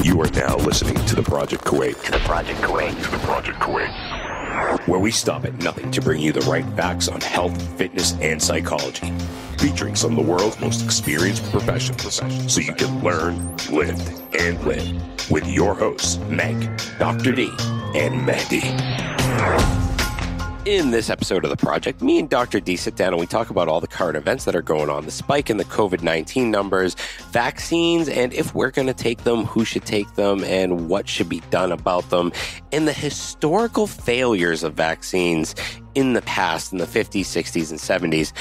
You are now listening to the Project Kuwait. Where we stop at nothing to bring you the right facts on health, fitness, and psychology. Featuring some of the world's most experienced professionals. So you can learn, live, and live. With your hosts, Meg, Dr. D, and Mehdi. In this episode of The Project, me and Dr. D sit down and we talk about all the current events that are going on, the spike in the COVID-19 numbers, vaccines, and if we're going to take them, who should take them, and what should be done about them, and the historical failures of vaccines in the past, in the 50s, 60s, and 70s.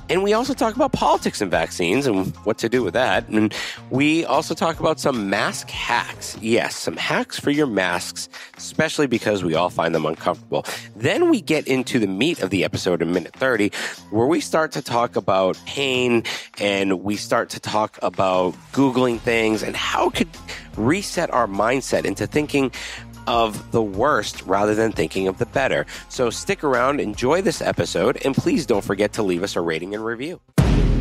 And we also talk about politics and vaccines and what to do with that. And we also talk about some mask hacks. Yes, some hacks for your masks, especially because we all find them uncomfortable. Then we get into the meat of the episode in minute 30, where we start to talk about pain and we start to talk about Googling things and how it could reset our mindset into thinking of the worst rather than thinking of the better. So stick around, enjoy this episode, and please don't forget to leave us a rating and review.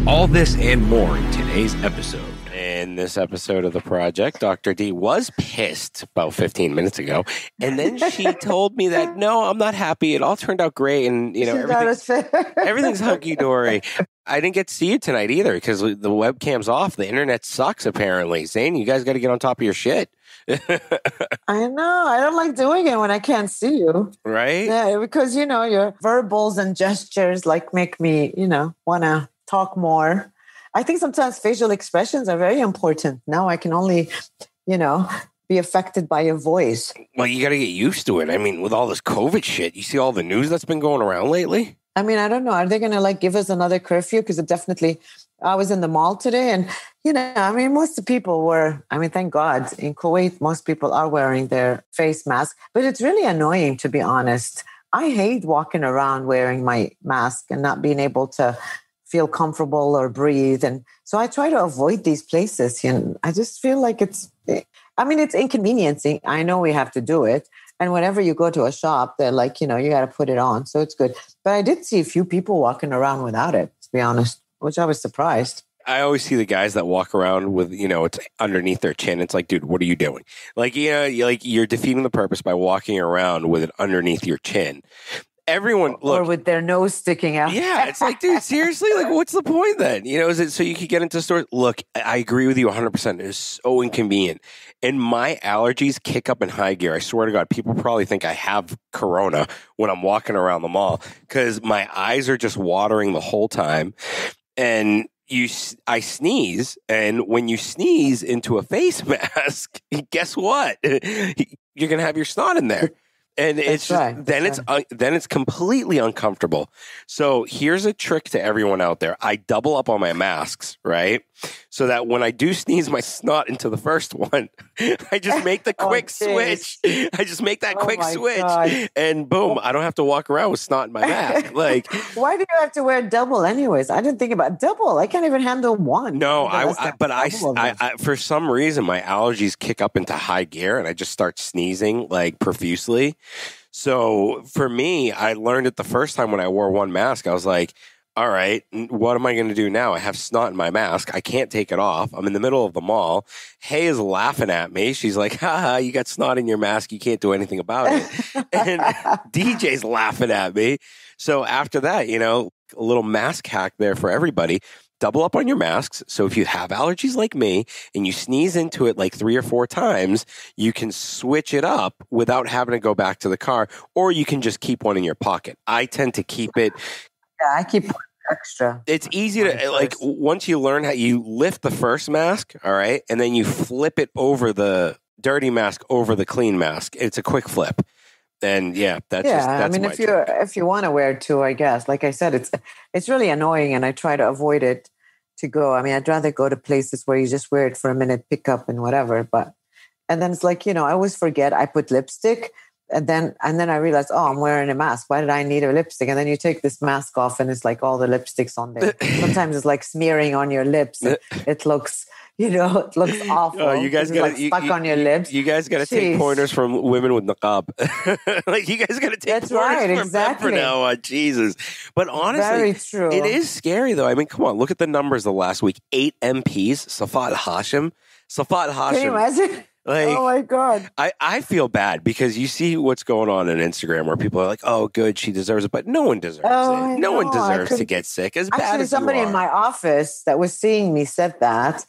All this and more in today's episode. In this episode of The Project, Dr. D was pissed about 15 minutes ago, and then she told me that, no, I'm not happy. It all turned out great, and everything's hunky-dory. I didn't get to see you tonight either because the webcam's off. The internet sucks, apparently. Zane, you guys got to get on top of your shit. I know. I don't like doing it when I can't see you. Right? Yeah, because, your verbals and gestures make me, want to talk more. I think sometimes facial expressions are very important. Now I can only, be affected by your voice. Well, you got to get used to it. I mean, with all this COVID shit, you see all the news that's been going around lately? I mean, I don't know. Are they going to give us another curfew? Because I was in the mall today and, most of the people thank God in Kuwait, most people are wearing their face mask, but it's really annoying, to be honest. I hate walking around wearing my mask and not being able to feel comfortable or breathe. And so I try to avoid these places. And I just feel like it's inconveniencing. I know we have to do it. And whenever you go to a shop, they're like, you got to put it on. So it's good. But I did see a few people walking around without it, to be honest, which I was surprised. I always see the guys that walk around with, it's underneath their chin. It's like, dude, what are you doing? You're defeating the purpose by walking around with it underneath your chin. Everyone, look, or with their nose sticking out. Yeah, it's like, dude, seriously? What's the point then? Is it so you could get into stores? Look, I agree with you 100%. It is so inconvenient. And my allergies kick up in high gear. I swear to God, people probably think I have corona when I'm walking around the mall because my eyes are just watering the whole time. And I sneeze, and when you sneeze into a face mask, guess what? You're going to have your snot in there. And it's then it's completely uncomfortable. So here's a trick to everyone out there. I double up on my masks, right? So that when I do sneeze my snot into the first one, I just make the quick switch. I just make that quick switch. God. And boom, I don't have to walk around with snot in my mask. Why do you have to wear double anyways? I didn't think about double. I can't even handle one. No, I for some reason, my allergies kick up into high gear and I just start sneezing profusely. So for me, I learned it the first time when I wore one mask. I was like, all right, what am I going to do now? I have snot in my mask. I can't take it off. I'm in the middle of the mall. Hay is laughing at me. She's like, haha, you got snot in your mask. You can't do anything about it. And DJ's laughing at me. So after that, a little mask hack there for everybody. Double up on your masks. So if you have allergies like me and you sneeze into it 3 or 4 times, you can switch it up without having to go back to the car, or you can just keep one in your pocket. I tend to keep it. Yeah, I keep extra. It's easy to, once you learn how you lift the first mask, all right, and then you flip it over the dirty mask over the clean mask. It's a quick flip. And that's if you want to wear 2, I guess. Like I said, it's really annoying, and I try to avoid it to go. I mean, I'd rather go to places where you just wear it for a minute, pick up and whatever. And then it's I always forget I put lipstick, and then I realize, I'm wearing a mask. Why did I need a lipstick? And then you take this mask off, and it's all the lipstick's on there. Sometimes it's smearing on your lips. It looks. It looks awful. Oh, you guys got stuck on your lips. You guys got to take pointers from women with niqab. You guys got to take That's pointers right, from them for now on. Jesus. But honestly, very true. It is scary though. I mean, come on, look at the numbers the last week. 8 MPs. Safat Hashim. Can you imagine? Like, oh my God. I feel bad because you see what's going on Instagram where people are like, oh, good, she deserves it. But no one deserves it. No one deserves to get sick. As bad Actually, as you somebody are. in my office that was seeing me said that.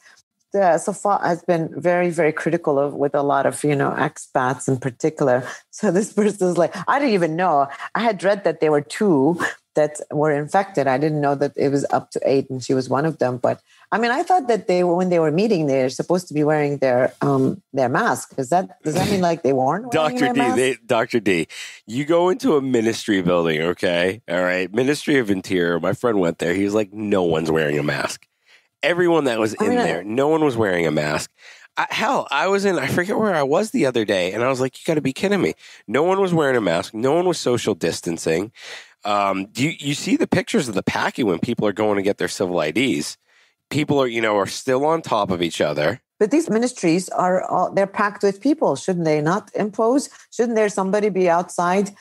So far has been very, very critical of with a lot of, expats in particular. So this person is like, I didn't even know. I had read that there were 2 that were infected. I didn't know that it was up to 8 and she was one of them. But I mean, I thought that when they were meeting, they're supposed to be wearing their mask. Does that mean like they weren't wearing their mask? Dr. D, you go into a ministry building, okay? All right. Ministry of Interior. My friend went there. He was like, no one's wearing a mask. Everyone that was in there, no one was wearing a mask. I forget where I was the other day, and I was like, you got to be kidding me. No one was wearing a mask. No one was social distancing. You see the pictures of the packing when people are going to get their civil IDs. People are still on top of each other. But these ministries they're packed with people. Shouldn't they not impose? Shouldn't there somebody be outside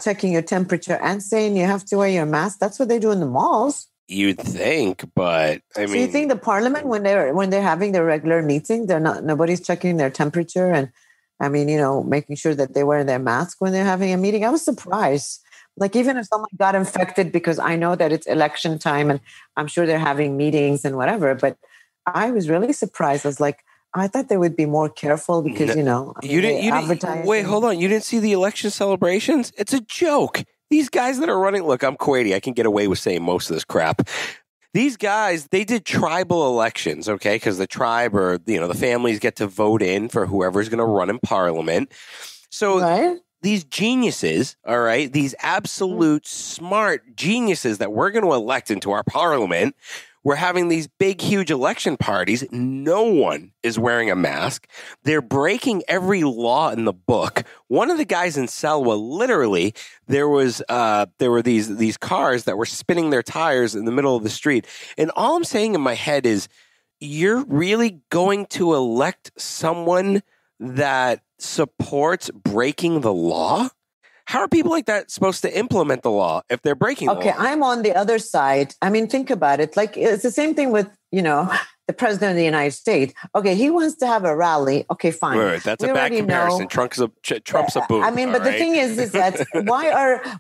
checking your temperature and saying you have to wear your mask? That's what they do in the malls. You'd think, but I mean, so you think the parliament when they're having their regular meeting, nobody's checking their temperature and I mean, making sure that they wear their mask when they're having a meeting. I was surprised. Like even if someone got infected, because I know that it's election time and I'm sure they're having meetings and whatever, but I was really surprised. I was like, I thought they would be more careful because, you didn't wait, hold on. You didn't see the election celebrations? It's a joke. These guys that are running, look, I'm Kuwaiti. I can get away with saying most of this crap. These guys, they did tribal elections, okay? Because the tribe or, the families get to vote in for whoever's going to run in parliament. So these geniuses, all right, these absolute smart geniuses that we're going to elect into our parliament, we're having these big, huge election parties. No one is wearing a mask. They're breaking every law in the book. One of the guys in Selwa, literally, there were these cars that were spinning their tires in the middle of the street. And all I'm saying in my head is, you're really going to elect someone that supports breaking the law? How are people like that supposed to implement the law if they're breaking the law? Okay, I'm on the other side. I mean, think about it. Like, it's the same thing with, the president of the United States. Okay, he wants to have a rally. Okay, fine. Right, that's a bad comparison. Trump's a boom. I mean, but the thing is that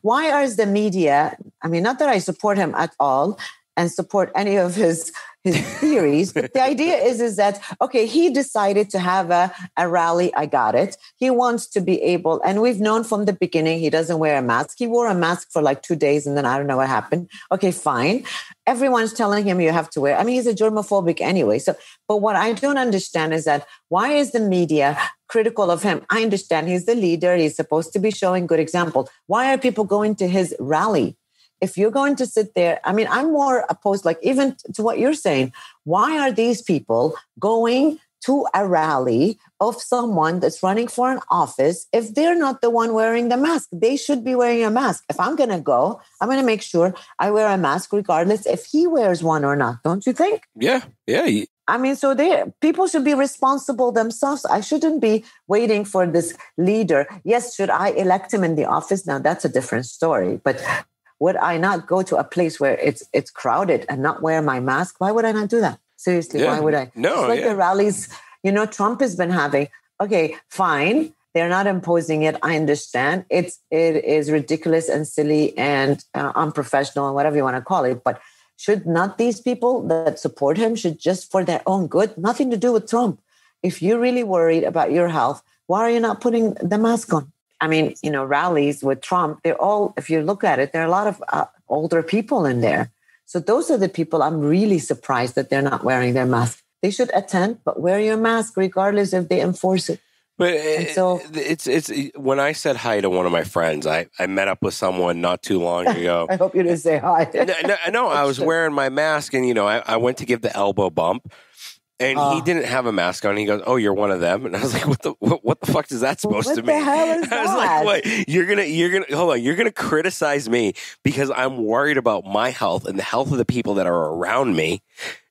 why is the media, I mean, not that I support him at all and support any of his theories, but the idea is that, okay, he decided to have a rally. I got it. He wants to be able, and we've known from the beginning, he doesn't wear a mask. He wore a mask for like 2 days and then I don't know what happened. Okay, fine. Everyone's telling him you have to wear. I mean, he's a germophobic anyway. So, but what I don't understand is that why is the media critical of him? I understand he's the leader. He's supposed to be showing good example. Why are people going to his rally? If you're going to sit there, I mean, I'm more opposed, like even to what you're saying. Why are these people going to a rally of someone that's running for an office if they're not the one wearing the mask? They should be wearing a mask. If I'm going to go, I'm going to make sure I wear a mask regardless if he wears one or not. Don't you think? Yeah. I mean, so people should be responsible themselves. I shouldn't be waiting for this leader. Yes, should I elect him in the office? Now, that's a different story. But would I not go to a place where it's crowded and not wear my mask? Why would I not do that? Seriously, why would I? No, it's like the rallies, Trump has been having. Okay, fine. They're not imposing it. I understand. It is ridiculous and silly and unprofessional and whatever you want to call it. But should not these people that support him should just for their own good, nothing to do with Trump. If you're really worried about your health, why are you not putting the mask on? I mean, rallies with Trump, they're all, if you look at it, there are a lot of older people in there. So those are the people I'm really surprised that they're not wearing their mask. They should attend, but wear your mask regardless if they enforce it. But it's when I said hi to one of my friends, I met up with someone not too long ago. I hope you didn't say hi. No, I was wearing my mask and, I went to give the elbow bump. And he didn't have a mask on. He goes, "Oh, you're one of them." And I was like, "What the fuck is that supposed to mean?" What the hell is that? I was like, "Wait, you're gonna hold on. You're gonna criticize me because I'm worried about my health and the health of the people that are around me.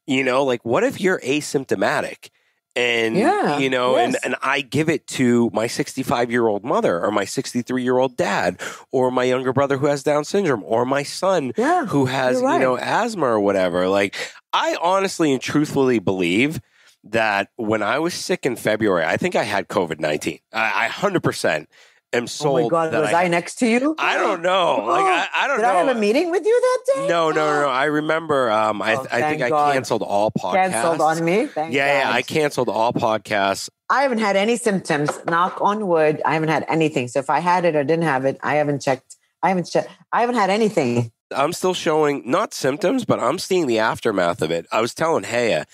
Like what if you're asymptomatic?" And, yes. and I give it to my 65-year-old mother or my 63-year-old dad or my younger brother who has Down syndrome or my son who has, asthma or whatever. Like, I honestly and truthfully believe that when I was sick in February, I think I had COVID-19. I 100% am sold. Oh my God, was I next to you? I don't know. I don't know. Did I have a meeting with you that day? No. I remember. I think I canceled all podcasts. Canceled on me. Thank God. I canceled all podcasts. I haven't had any symptoms. Knock on wood. I haven't had anything. So if I had it or didn't have it, I haven't checked. I haven't had anything. I'm still showing not symptoms, but I'm seeing the aftermath of it. I was telling Haya,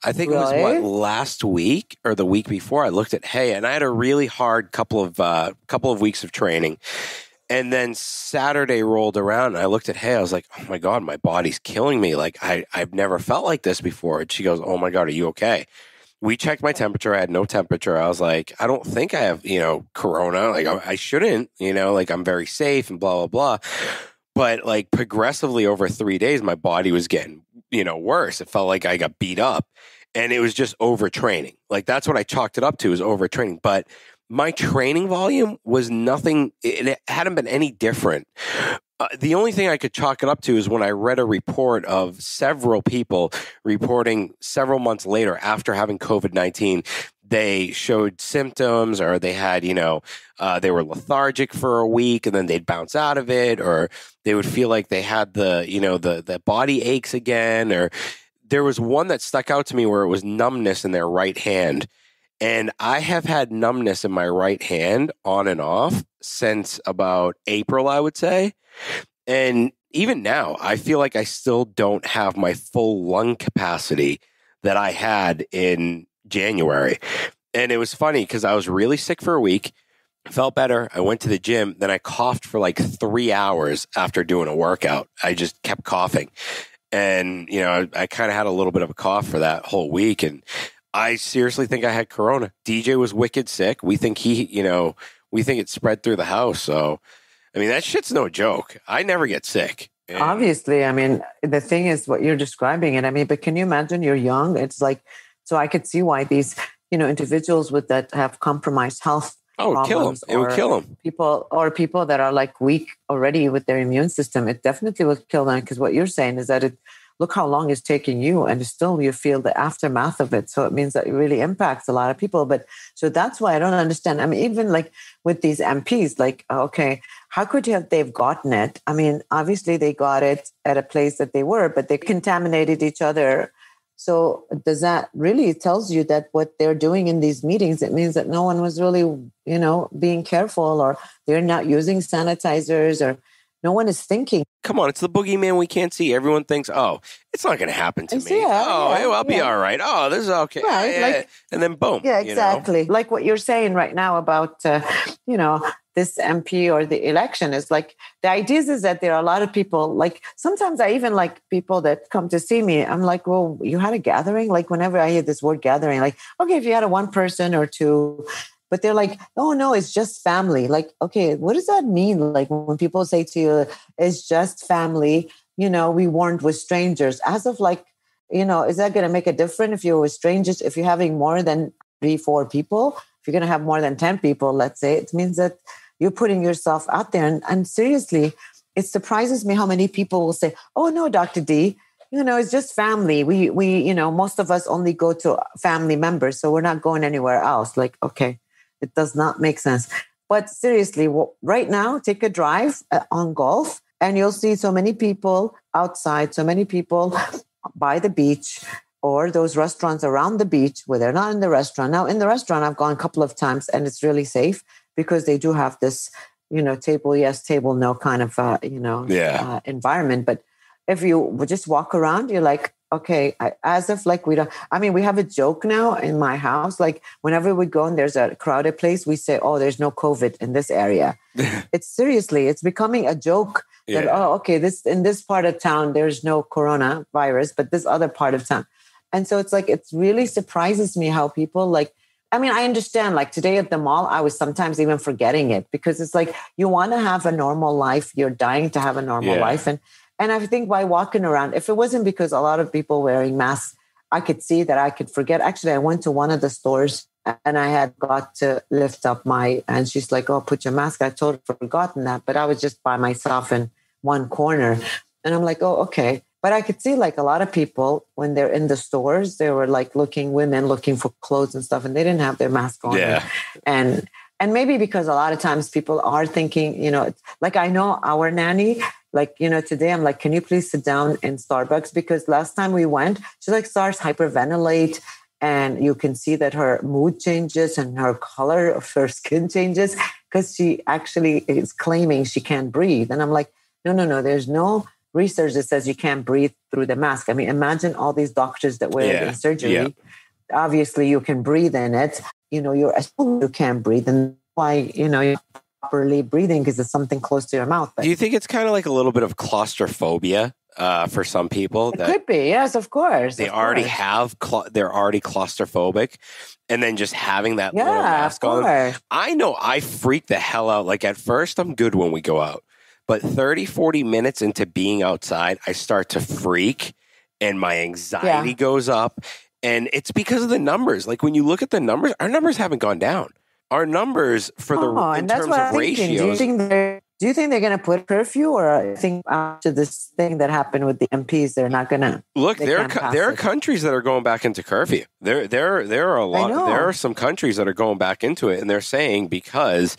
I think it was last week or the week before, I looked at Haya, and I had a really hard couple of weeks of training. And then Saturday rolled around and I looked at Haya. I was like, oh my God, my body's killing me. Like I've never felt like this before. And she goes, oh my God, are you okay? We checked my temperature. I had no temperature. I was like, I don't think I have, corona. Like I shouldn't, like I'm very safe and blah, blah, blah. But like progressively over 3 days, my body was getting, worse. It felt like I got beat up and it was just overtraining. Like that's what I chalked it up to, is overtraining. But my training volume was nothing. It hadn't been any different. The only thing I could chalk it up to is when I read a report of several people reporting several months later after having COVID-19, they showed symptoms or they had, they were lethargic for a week and then they'd bounce out of it, or they would feel like they had the body aches again. Or there was one that stuck out to me where it was numbness in their right hand. And I have had numbness in my right hand on and off since about April, I would say. And even now, I feel like I still don't have my full lung capacity that I had in January. And it was funny because I was really sick for a week, felt better. I went to the gym. Then I coughed for like 3 hours after doing a workout. I just kept coughing. And, I kind of had a little bit of a cough for that whole week. And I seriously think I had corona. DJ was wicked sick. We think it spread through the house. So, I mean, that shit's no joke. I never get sick. Obviously, I mean, the thing is what you're describing it. I mean, but can you imagine you're young? It's like, so I could see why these, individuals with that have compromised health. Oh, it would kill them. People that are like weak already with their immune system. It definitely will kill them, because what you're saying is that look how long it's taking you, and still you feel the aftermath of it. So it means that it really impacts a lot of people. But so that's why I don't understand. I mean, even like with these MPs, like, okay, how could they've gotten it? I mean, obviously they got it at a place that they were, but they contaminated each other. So does that really, it tells you that what they're doing in these meetings, it means that no one was really, being careful, or they're not using sanitizers, or no one is thinking. Come on, it's the boogeyman we can't see. Everyone thinks, oh, it's not going to happen to me. I'll be all right. Oh, this is okay. Right, and then boom. Yeah, exactly. Like what you're saying right now about, this MP or the election is like, the idea is that there are a lot of people, like sometimes I even like people that come to see me. I'm like, well, you had a gathering? Like whenever I hear this word gathering, like, okay, if you had a one person or two, but they're like, oh, no, it's just family. Like, okay, what does that mean? Like when people say to you, it's just family, we weren't with strangers. As of like, is that going to make a difference if you're with strangers? If you're having more than 3-4 people, if you're going to have more than 10 people, let's say, it means that you're putting yourself out there. And seriously, it surprises me how many people will say, oh, no, Dr. D, it's just family. We most of us only go to family members, so we're not going anywhere else. Like, okay. It does not make sense. But seriously, right now, take a drive on Gulf and you'll see so many people outside, so many people by the beach, or those restaurants around the beach where they're not in the restaurant. Now, in the restaurant, I've gone a couple of times and it's really safe because they do have this, table yes, table no kind of, environment. But if you just walk around, you're like, okay, as if like we have a joke now in my house. Like whenever we go and there's a crowded place, we say, oh, there's no COVID in this area. It's becoming a joke that, in this part of town, there's no coronavirus, but this other part of town. And so it's like, it really surprises me how people I understand, like today at the mall, I was sometimes even forgetting it because it's like, you want to have a normal life. You're dying to have a normal life. And I think by walking around, if it wasn't because a lot of people wearing masks, I could see that I could forget. Actually, I went to one of the stores and I had got to lift up and she's like, oh, put your mask. I totally forgotten that. But I was just by myself in one corner. And I'm like, oh, okay. But I could see like a lot of people when they're in the stores, they were like women looking for clothes and stuff, and they didn't have their mask on. Yeah. And maybe because a lot of times people are thinking, like I know our nanny, like, today I'm like, can you please sit down in Starbucks? Because last time we went, she like starts hyperventilate, and you can see that her mood changes and her color of her skin changes because she actually is claiming she can't breathe. And I'm like, no, there's no research that says you can't breathe through the mask. I mean, imagine all these doctors that wear it in surgery. Yeah. Obviously, you can breathe in it. You're assuming you can't breathe, and why, you're properly breathing because it's something close to your mouth. But do you think it's kind of like a little bit of claustrophobia for some people? It could be, yes, of course. They're already claustrophobic, and then just having that little mask on. I know I freak the hell out. Like at first, I'm good when we go out. But 30, 40 minutes into being outside, I start to freak and my anxiety goes up. And it's because of the numbers. Like when you look at the numbers, our numbers haven't gone down. Our numbers for in terms of ratios. Do you think they're going to put curfew, or I think after this thing that happened with the MPs, they're not going to look? There are countries that are going back into curfew. There are a lot. There are some countries that are going back into it, and they're saying because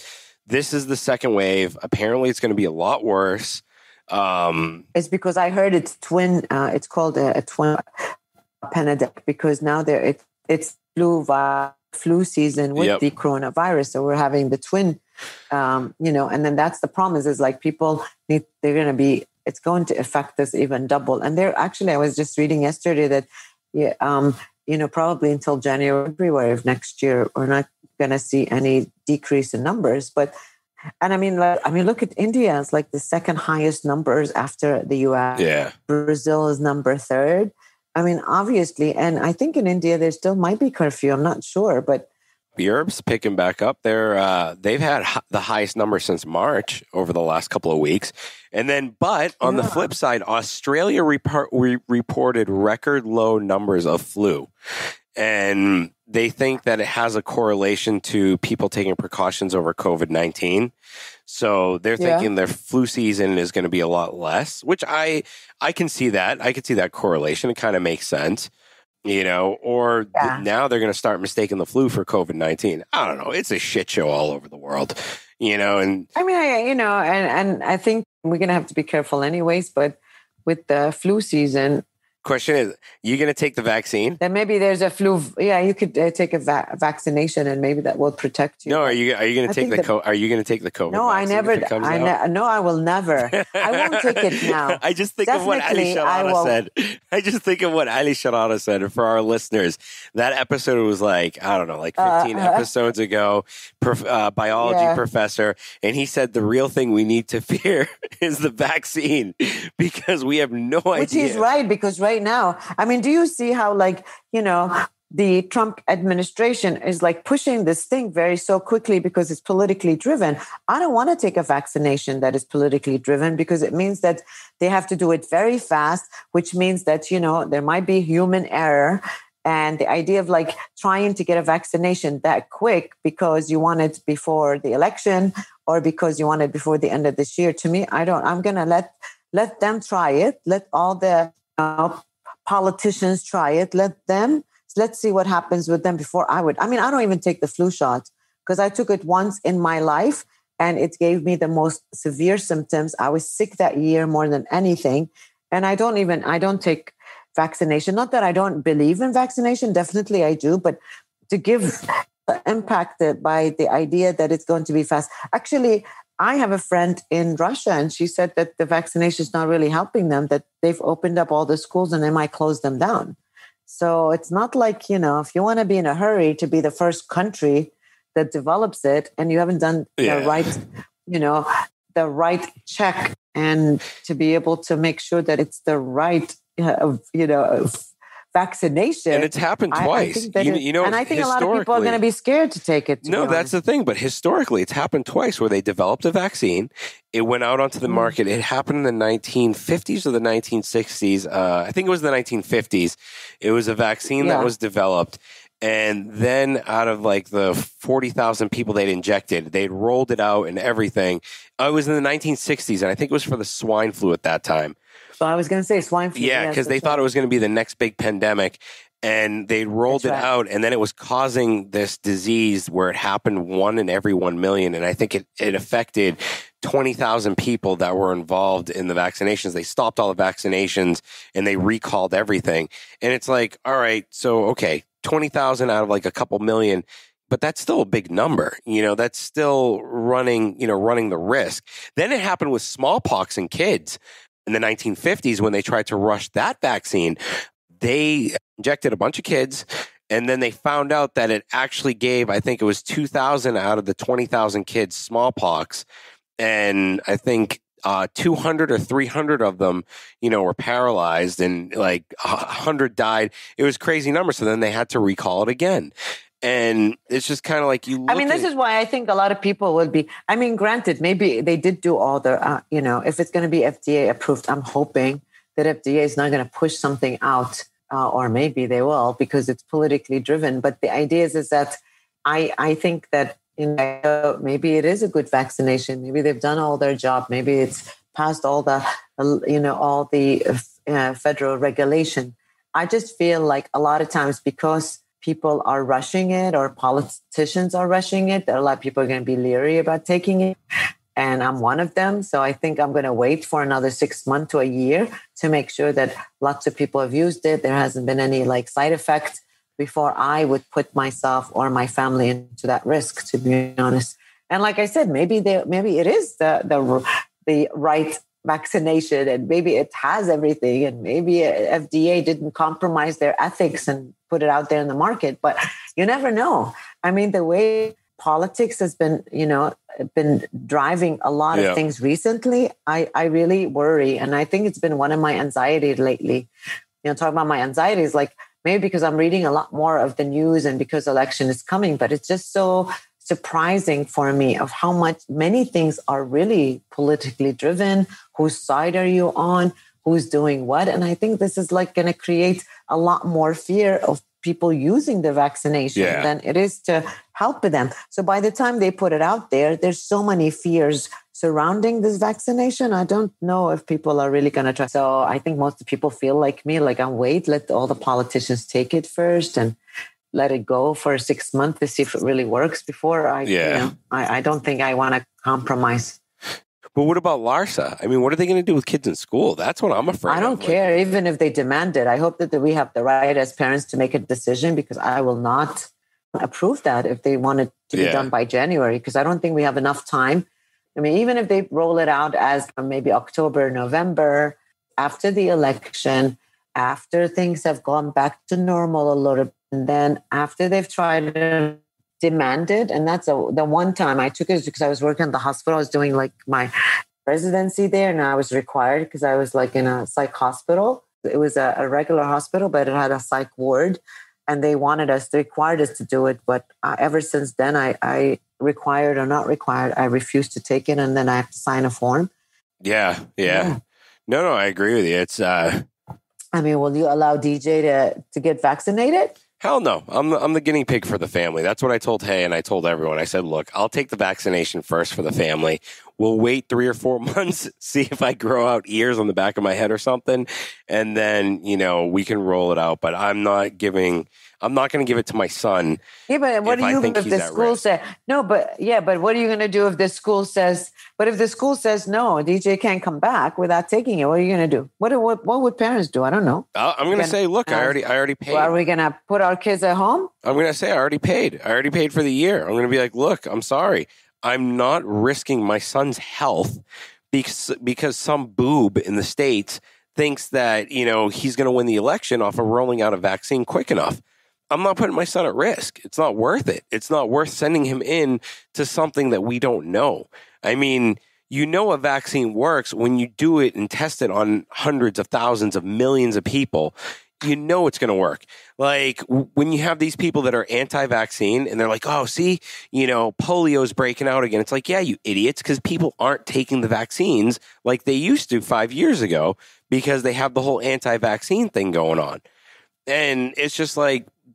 this is the second wave. Apparently, it's going to be a lot worse. It's because I heard it's twin. It's called a twin pandemic because now it's flu season with the coronavirus. So we're having the twin, and then that's the problem is like people it's going to affect us even double. And I was just reading yesterday that, probably until January, February of next year, we're not going to see any decrease in numbers. Look at India. It's like the second highest numbers after the US. Yeah. Brazil is number 3rd. I mean, obviously, and I think in India there still might be curfew. I'm not sure, but Europe's picking back up. They've had the highest number since March over the last couple of weeks, and then, but on the flip side, Australia reported record low numbers of flu, and they think that it has a correlation to people taking precautions over COVID-19. So they're thinking their flu season is going to be a lot less, which I can see that. I can see that correlation. It kind of makes sense, or now they're going to start mistaking the flu for COVID-19. I don't know. It's a shit show all over the world, and I mean, and I think we're going to have to be careful anyways, but with the flu season, question is, you going to take the vaccine? Then maybe there's a flu. Yeah, you could take a vaccination, and maybe that will protect you. No, are you going to take the Are you going to take the COVID? No, I never. No, I will never. I won't take it now. I just think of what Ali Sharada said. I just think of what Ali Sharada said. And for our listeners, that episode was like, I don't know, like 15 episodes ago. Biology professor, and he said the real thing we need to fear is the vaccine because we have no idea. Which he's right, because right now, I mean, do you see how the Trump administration is like pushing this thing so quickly because it's politically driven? I don't want to take a vaccination that is politically driven because it means that they have to do it very fast, which means that, there might be human error. And the idea of trying to get a vaccination that quick because you want it before the election or because you want it before the end of this year, to me, I'm going to let them try it. Let all the politicians try it. Let's see what happens with them before I don't even take the flu shot because I took it once in my life and it gave me the most severe symptoms. I was sick that year more than anything. And I don't take vaccination. Not that I don't believe in vaccination. Definitely I do. But to give impacted by the idea that it's going to be fast. Actually, I have a friend in Russia and she said that the vaccination is not really helping them, that they've opened up all the schools and they might close them down. So it's not like, if you want to be in a hurry to be the first country that develops it and you haven't done the right check and to be able to make sure that it's the right vaccination. And it's happened twice. And I think a lot of people are going to be scared to take it. No, that's the thing. But historically, it's happened twice where they developed a vaccine. It went out onto the market. It happened in the 1950s or the 1960s. I think it was the 1950s. It was a vaccine that was developed. And then out of like the 40,000 people they'd injected, they'd rolled it out and everything. It was in the 1960s, and I think it was for the swine flu at that time. So I was going to say swine flu. Yeah, because they thought it was going to be the next big pandemic, and they rolled it out, and then it was causing this disease where it happened 1 in every 1 million, and I think it affected 20,000 people that were involved in the vaccinations. They stopped all the vaccinations, and they recalled everything. And it's like, all right, so, okay, 20,000 out of like a couple million, but that's still a big number. That's still running the risk. Then it happened with smallpox in kids in the 1950s when they tried to rush that vaccine. They injected a bunch of kids, and then they found out that it actually gave, I think it was 2,000 out of the 20,000 kids smallpox. And I think 200 or 300 of them, were paralyzed, and like 100 died. It was crazy numbers. So then they had to recall it again. And it's just kind of like this is why I think a lot of people would be, granted, maybe they did do all the, if it's going to be FDA approved, I'm hoping that FDA is not going to push something out, or maybe they will because it's politically driven. But the idea is that I think that maybe it is a good vaccination. Maybe they've done all their job. Maybe it's passed all the, all the federal regulation. I just feel like a lot of times because people are rushing it or politicians are rushing it, a lot of people are going to be leery about taking it. And I'm one of them. So I think I'm going to wait for another 6 months to a year to make sure that lots of people have used it. There hasn't been any side effects before I would put myself or my family into that risk, to be honest. And like I said, maybe it is the right vaccination, and maybe it has everything, and maybe FDA didn't compromise their ethics and put it out there in the market. But you never know. The way politics has been driving a lot of things recently, I really worry. And I think it's been one of my anxieties lately. Talking about my anxieties, maybe because I'm reading a lot more of the news and because election is coming, but it's just so surprising for me of how many things are really politically driven. Whose side are you on? Who's doing what? And I think this is going to create a lot more fear of people using the vaccination than it is to help them. So by the time they put it out there, there's so many fears surrounding this vaccination. I don't know if people are really going to try. So I think most people feel like me, let all the politicians take it first and let it go for 6 months to see if it really works before I don't think I want to compromise. But what about Larsa? What are they going to do with kids in school? That's what I'm afraid of. I don't care, even if they demand it. I hope that we have the right as parents to make a decision, because I will not approve that if they want it to be done by January, because I don't think we have enough time. Even if they roll it out as maybe October, November, after the election, after things have gone back to normal a little bit, and then after they've tried to demand it. And that's the one time I took it because I was working at the hospital. I was doing my residency there, and I was required because I was in a psych hospital. It was a regular hospital, but it had a psych ward, and they required us to do it. But ever since then, I required or not required, I refused to take it, and then I have to sign a form. Yeah. No, I agree with you. It's will you allow DJ to get vaccinated? Hell no. I'm the guinea pig for the family. That's what I told Hay, and I told everyone. I said, look, I'll take the vaccination first for the family. We'll wait 3 or 4 months, see if I grow out ears on the back of my head or something, and then, we can roll it out. But I'm not going to give it to my son. Yeah, but what do you if the school says no? But what are you going to do if the school says? But if the school says no, DJ can't come back without taking it. What are you going to do? What would parents do? I don't know. I'm going to say, look, I already paid. Well, are we going to put our kids at home? I'm going to say I already paid. I already paid for the year. I'm going to be like, look, I'm sorry. I'm not risking my son's health because some boob in the States thinks that, he's going to win the election off of rolling out a vaccine quick enough. I'm not putting my son at risk. It's not worth it. It's not worth sending him in to something that we don't know. A vaccine works when you do it and test it on hundreds of thousands of millions of people. It's going to work. When you have these people that are anti-vaccine and they're like, oh, see, polio's breaking out again. It's like, yeah, you idiots, because people aren't taking the vaccines like they used to 5 years ago because they have the whole anti-vaccine thing going on. And it's just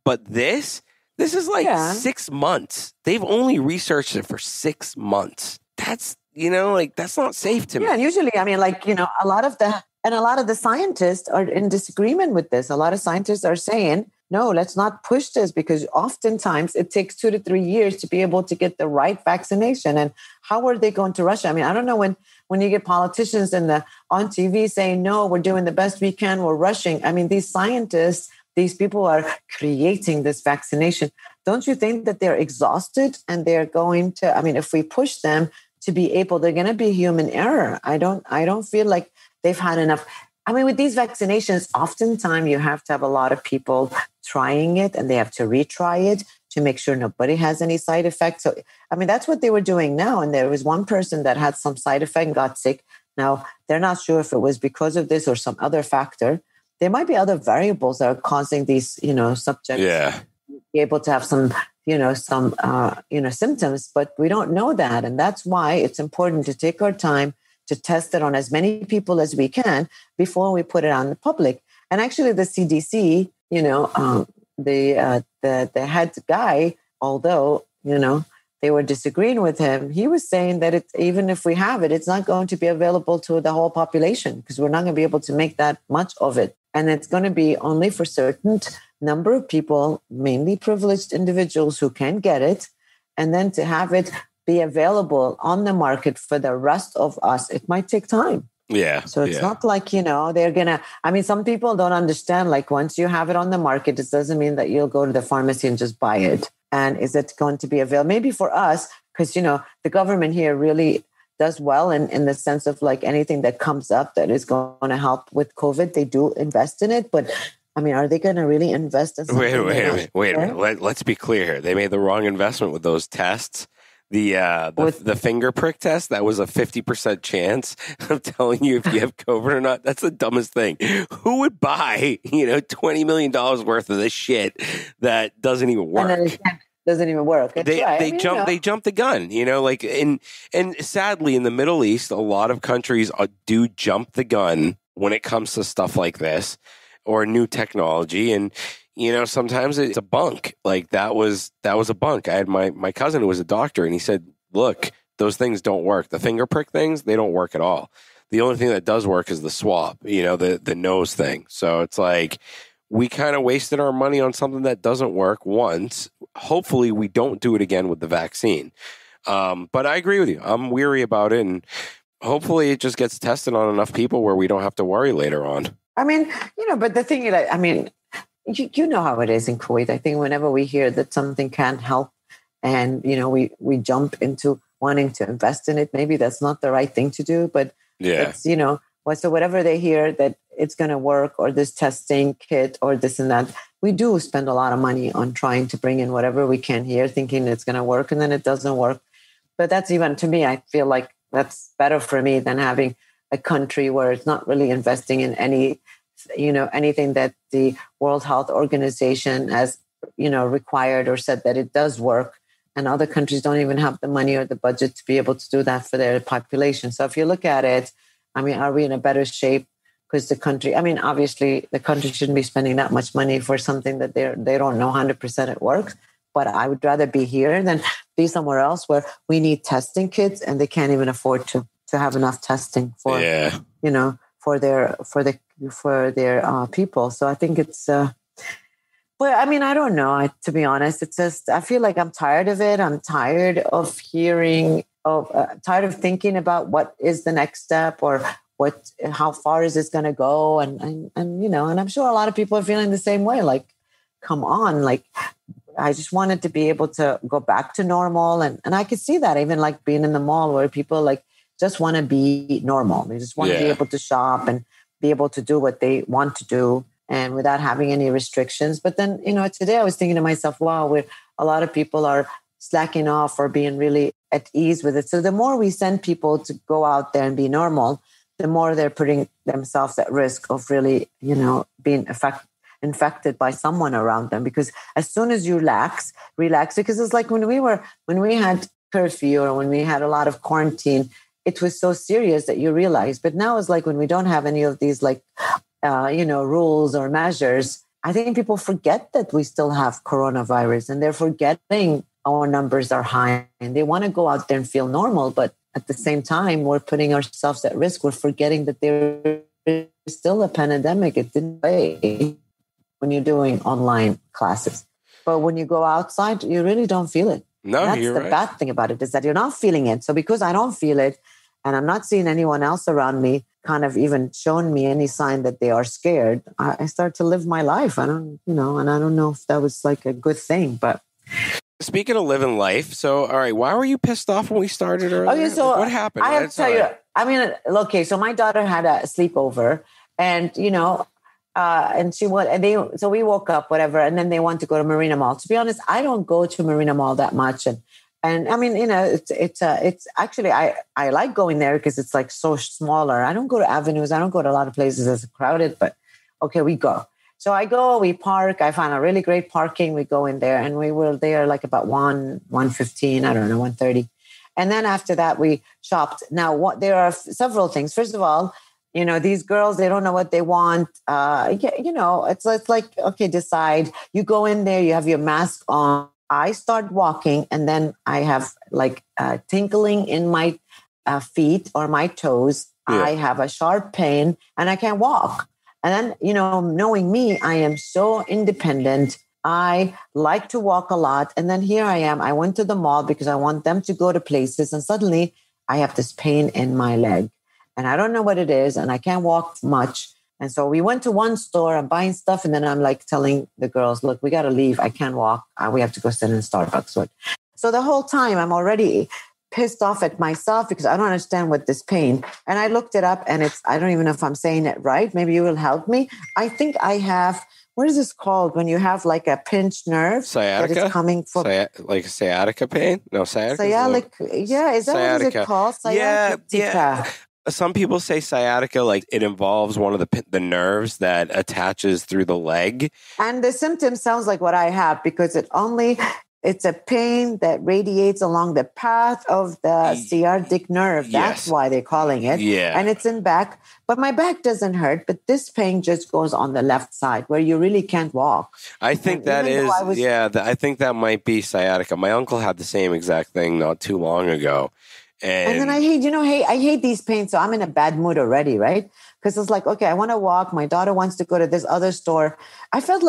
but this, This is like 6 months. They've only researched it for 6 months. That's, that's not safe to me. Yeah, and usually, I mean, a lot of the scientists are in disagreement with this. A lot of scientists are saying, no, let's not push this, because oftentimes it takes 2 to 3 years to be able to get the right vaccination. And how are they going to rush? I mean, I don't know, when you get politicians on TV saying, no, we're doing the best we can, we're rushing. I mean, these scientists, these people are creating this vaccination. Don't you think that they're exhausted and they're going to, I mean, if we push them to be able, they're going to be human error. I don't feel like they've had enough. I mean, with these vaccinations, oftentimes you have to have a lot of people trying it, and they have to retry it to make sure nobody has any side effects. So, I mean, that's what they were doing now. And there was one person that had some side effect and got sick. Now, they're not sure if it was because of this or some other factor. There might be other variables that are causing these, subjects be able to have some symptoms, but we don't know that. And that's why it's important to take our time to test it on as many people as we can before we put it on the public. And actually the CDC, the head guy, although, they were disagreeing with him, he was saying that even if we have it, it's not going to be available to the whole population, because we're not going to be able to make that much of it. And it's going to be only for certain number of people, mainly privileged individuals who can get it. And then to have it be available on the market for the rest of us, it might take time. Yeah. So it's not like, they're going to, I mean, some people don't understand, like once you have it on the market, it doesn't mean that you'll go to the pharmacy and just buy it. And is it going to be available? Maybe for us, because, the government here really does well in the sense of like anything that comes up that is going to help with COVID, they do invest in it. But I mean, are they going to really invest in something? Wait a minute. Let's be clear here. They made the wrong investment with those tests. The finger prick test, that was a 50% chance of telling you if you have COVID or not. That's the dumbest thing. Who would buy, $20 million worth of this shit that doesn't even work? Doesn't even work. They jumped the gun, and sadly in the Middle East, a lot of countries do jump the gun when it comes to stuff like this or new technology. And, sometimes it's a bunk. Like that was a bunk. I had my cousin who was a doctor, and he said, look, those things don't work. The finger prick things, they don't work at all. The only thing that does work is the swab, the nose thing. So it's like, we kind of wasted our money on something that doesn't work once. Hopefully we don't do it again with the vaccine. But I agree with you. I'm weary about it. And hopefully it just gets tested on enough people where we don't have to worry later on. I mean, but the thing is, I mean, you know how it is in Kuwait. I think whenever we hear that something can't help and, we jump into wanting to invest in it, maybe that's not the right thing to do. But it's, so whatever they hear that it's going to work, or this testing kit or this and that, we do spend a lot of money on trying to bring in whatever we can here, thinking it's going to work, and then it doesn't work. But that's, even to me, I feel like that's better for me than having a country where it's not really investing in anything that the World Health Organization has, required or said that it does work. And other countries don't even have the money or the budget to be able to do that for their population. So if you look at it, I mean, are we in a better shape? Because the country, I mean, obviously the country shouldn't be spending that much money for something that they don't know 100% it works. But I would rather be here than be somewhere else where we need testing kits and they can't even afford to have enough testing for, for their people. So I think it's, but I mean, I don't know, to be honest. It's just, I feel like I'm tired of it. I'm tired of tired of thinking about what is the next step or how far is this going to go? And I'm sure a lot of people are feeling the same way. Like, come on, like, I just wanted to be able to go back to normal. And I could see that even like being in the mall where people like just want to be normal. They just want to be able to shop and be able to do what they want to do and without having any restrictions. But then, today I was thinking to myself, wow, a lot of people are slacking off or being really at ease with it. So the more we send people to go out there and be normal, the more they're putting themselves at risk of really, being infected by someone around them. Because as soon as you relax, because it's like when we had curfew or when we had a lot of quarantine, it was so serious that you realize. But now it's like when we don't have any of these rules or measures, I think people forget that we still have coronavirus, and they're forgetting our numbers are high and they want to go out there and feel normal. But at the same time, we're putting ourselves at risk. We're forgetting that there is still a pandemic. It didn't play when you're doing online classes. But when you go outside, you really don't feel it. No, that's you're the right. bad thing about it, is that you're not feeling it. So because I don't feel it, and I'm not seeing anyone else around me kind of even showing me any sign that they are scared, I start to live my life. I don't, and I don't know if that was like a good thing, but. Speaking of living life, so all right, why were you pissed off when we started earlier? Okay, so what happened? I have to tell you, I mean, okay, so my daughter had a sleepover, and and she went, so we woke up, whatever, and then they want to go to Marina Mall. To be honest, I don't go to Marina Mall that much, and I mean, it's actually I like going there because it's like so smaller. I don't go to avenues. I don't go to a lot of places that's crowded, but okay, we go. So I go, we park. I found a really great parking. We go in there, and we were there like about 1:15, I don't know, 1:30. And then after that, we shopped. Now, there are several things. First of all, these girls, they don't know what they want. It's like, okay, decide. You go in there, you have your mask on. I start walking, and then I have like tinkling in my feet or my toes. Yeah. I have a sharp pain, and I can't walk. And then, knowing me, I am so independent. I like to walk a lot. And then here I am. I went to the mall because I want them to go to places. And suddenly I have this pain in my leg. And I don't know what it is. And I can't walk much. And so we went to one store. I'm buying stuff. And then I'm like telling the girls, look, we got to leave. I can't walk. We have to go sit in Starbucks. So the whole time I'm already pissed off at myself because I don't understand what this pain. And I looked it up, and I don't even know if I'm saying it right. Maybe you will help me. I think I have, what is this called when you have like a pinched nerve? Sciatica? That is coming from like sciatica pain? No, sciatica. Yeah, is that sciatica. What is it called? Sciatica. Yeah. Some people say sciatica, like it involves one of the nerves that attaches through the leg. And the symptom sounds like what I have, because it's a pain that radiates along the path of the sciatic nerve. That's why they're calling it. Yeah. And it's in back. But my back doesn't hurt. But this pain just goes on the left side where you really can't walk. I think I think that might be sciatica. My uncle had the same exact thing not too long ago. And then I hate these pains. So I'm in a bad mood already, right? Because it's like, okay, I want to walk. My daughter wants to go to this other store. I felt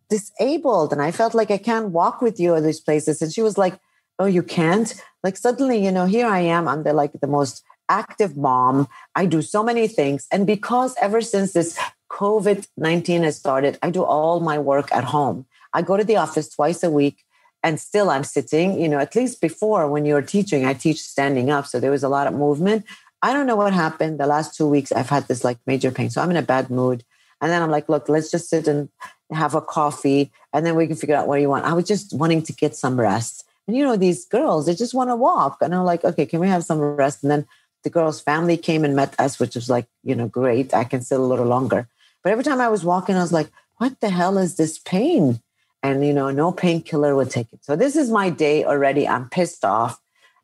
disabled, and I felt like I can't walk with you at these places. And she was like, oh, you can't? Like suddenly, here I am. I'm the most active mom. I do so many things. And because ever since this COVID-19 has started, I do all my work at home. I go to the office twice a week, and still I'm sitting, at least before when you're teaching, I teach standing up. So there was a lot of movement. I don't know what happened. The last 2 weeks, I've had this like major pain. So I'm in a bad mood. And then I'm like, look, let's just sit and have a coffee, and then we can figure out what you want. I was just wanting to get some rest. And, these girls, they just want to walk. And I'm like, okay, can we have some rest? And then the girl's family came and met us, which was like, great. I can sit a little longer. But every time I was walking, I was like, what the hell is this pain? And, no painkiller would take it. So this is my day already. I'm pissed off.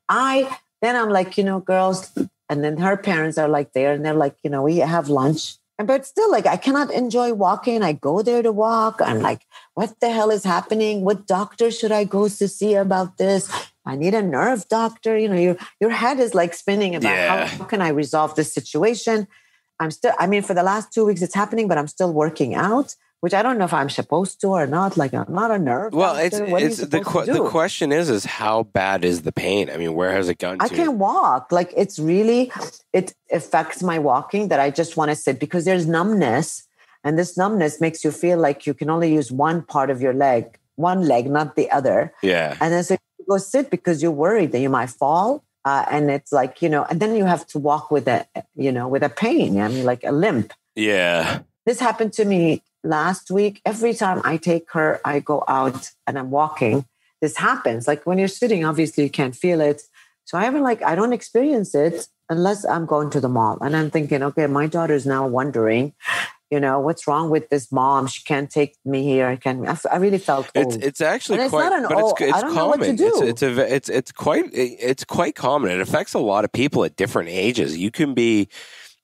Then I'm like, girls, and then her parents are like there, and they're like, we have lunch. But still, like, I cannot enjoy walking. I go there to walk. I'm like, what the hell is happening? What doctor should I go to see about this? I need a nerve doctor. Your head is like spinning about how can I resolve this situation? For the last 2 weeks it's happening, but I'm still working out, which I don't know if I'm supposed to or not. Like, I'm not a nerve doctor. The question is how bad is the pain? I mean, where has it gone to? I can't walk. Like, it affects my walking that I just want to sit, because there's numbness, and this numbness makes you feel like you can only use one part of your leg, one leg, not the other. Yeah. And then so you go sit because you're worried that you might fall. And it's like, and then you have to walk with with a pain. I mean, like a limp. Yeah. This happened to me last week. Every time I take her, I go out and I'm walking. This happens. Like when you're sitting, obviously you can't feel it. So I don't experience it unless I'm going to the mall. And I'm thinking, okay, my daughter's now wondering, what's wrong with this mom? She can't take me here. I really felt old. It's actually it's quite, not but it's I don't common. know what to do. It's quite common. It affects a lot of people at different ages. You can be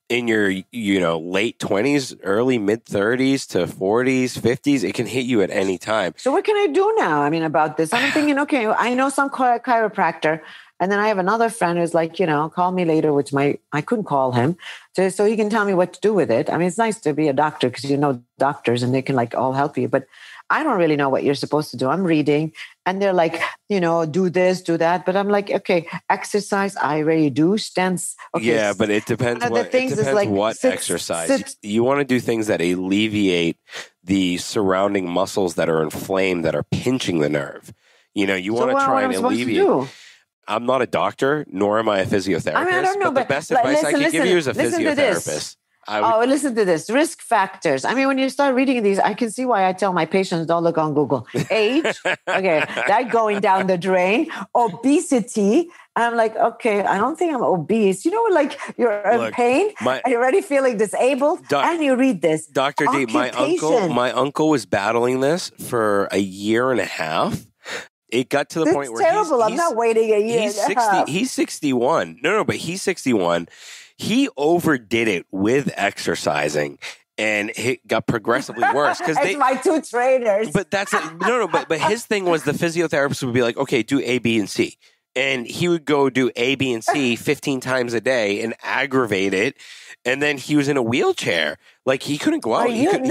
in your, late 20s, early mid 30s to 40s, 50s, it can hit you at any time. So what can I do now? I mean, about this, I'm thinking, okay, I know some chiropractor, and then I have another friend who's like, call me later, which I couldn't call him, so he can tell me what to do with it. I mean, it's nice to be a doctor because doctors and they can like all help you, but I don't really know what you're supposed to do. I'm reading and they're like, do this, do that. But I'm like, okay, exercise, I already do stance. Okay. Yeah, but it depends what exercise. You want to do things that alleviate the surrounding muscles that are inflamed, that are pinching the nerve. You want to try and alleviate. I'm not a doctor, nor am I a physiotherapist. I mean, I don't know, but the best advice I can give you is a physiotherapist. Listen to this. Risk factors. I mean, when you start reading these, I can see why I tell my patients don't look on Google. Age, okay, that going down the drain. Obesity. I'm like, okay, I don't think I'm obese. Like you're in pain, and you're already feeling disabled, and you read this. Dr. D, my uncle was battling this for a year and a half. It got to the point where terrible. I'm not waiting a year. He's 61. No, but he's 61. He overdid it with exercising, and it got progressively worse because my two trainers. But but his thing was the physiotherapist would be like, okay, do A, B, and C. And he would go do A, B, and C 15 times a day and aggravate it. And then he was in a wheelchair. Like he couldn't go out. He could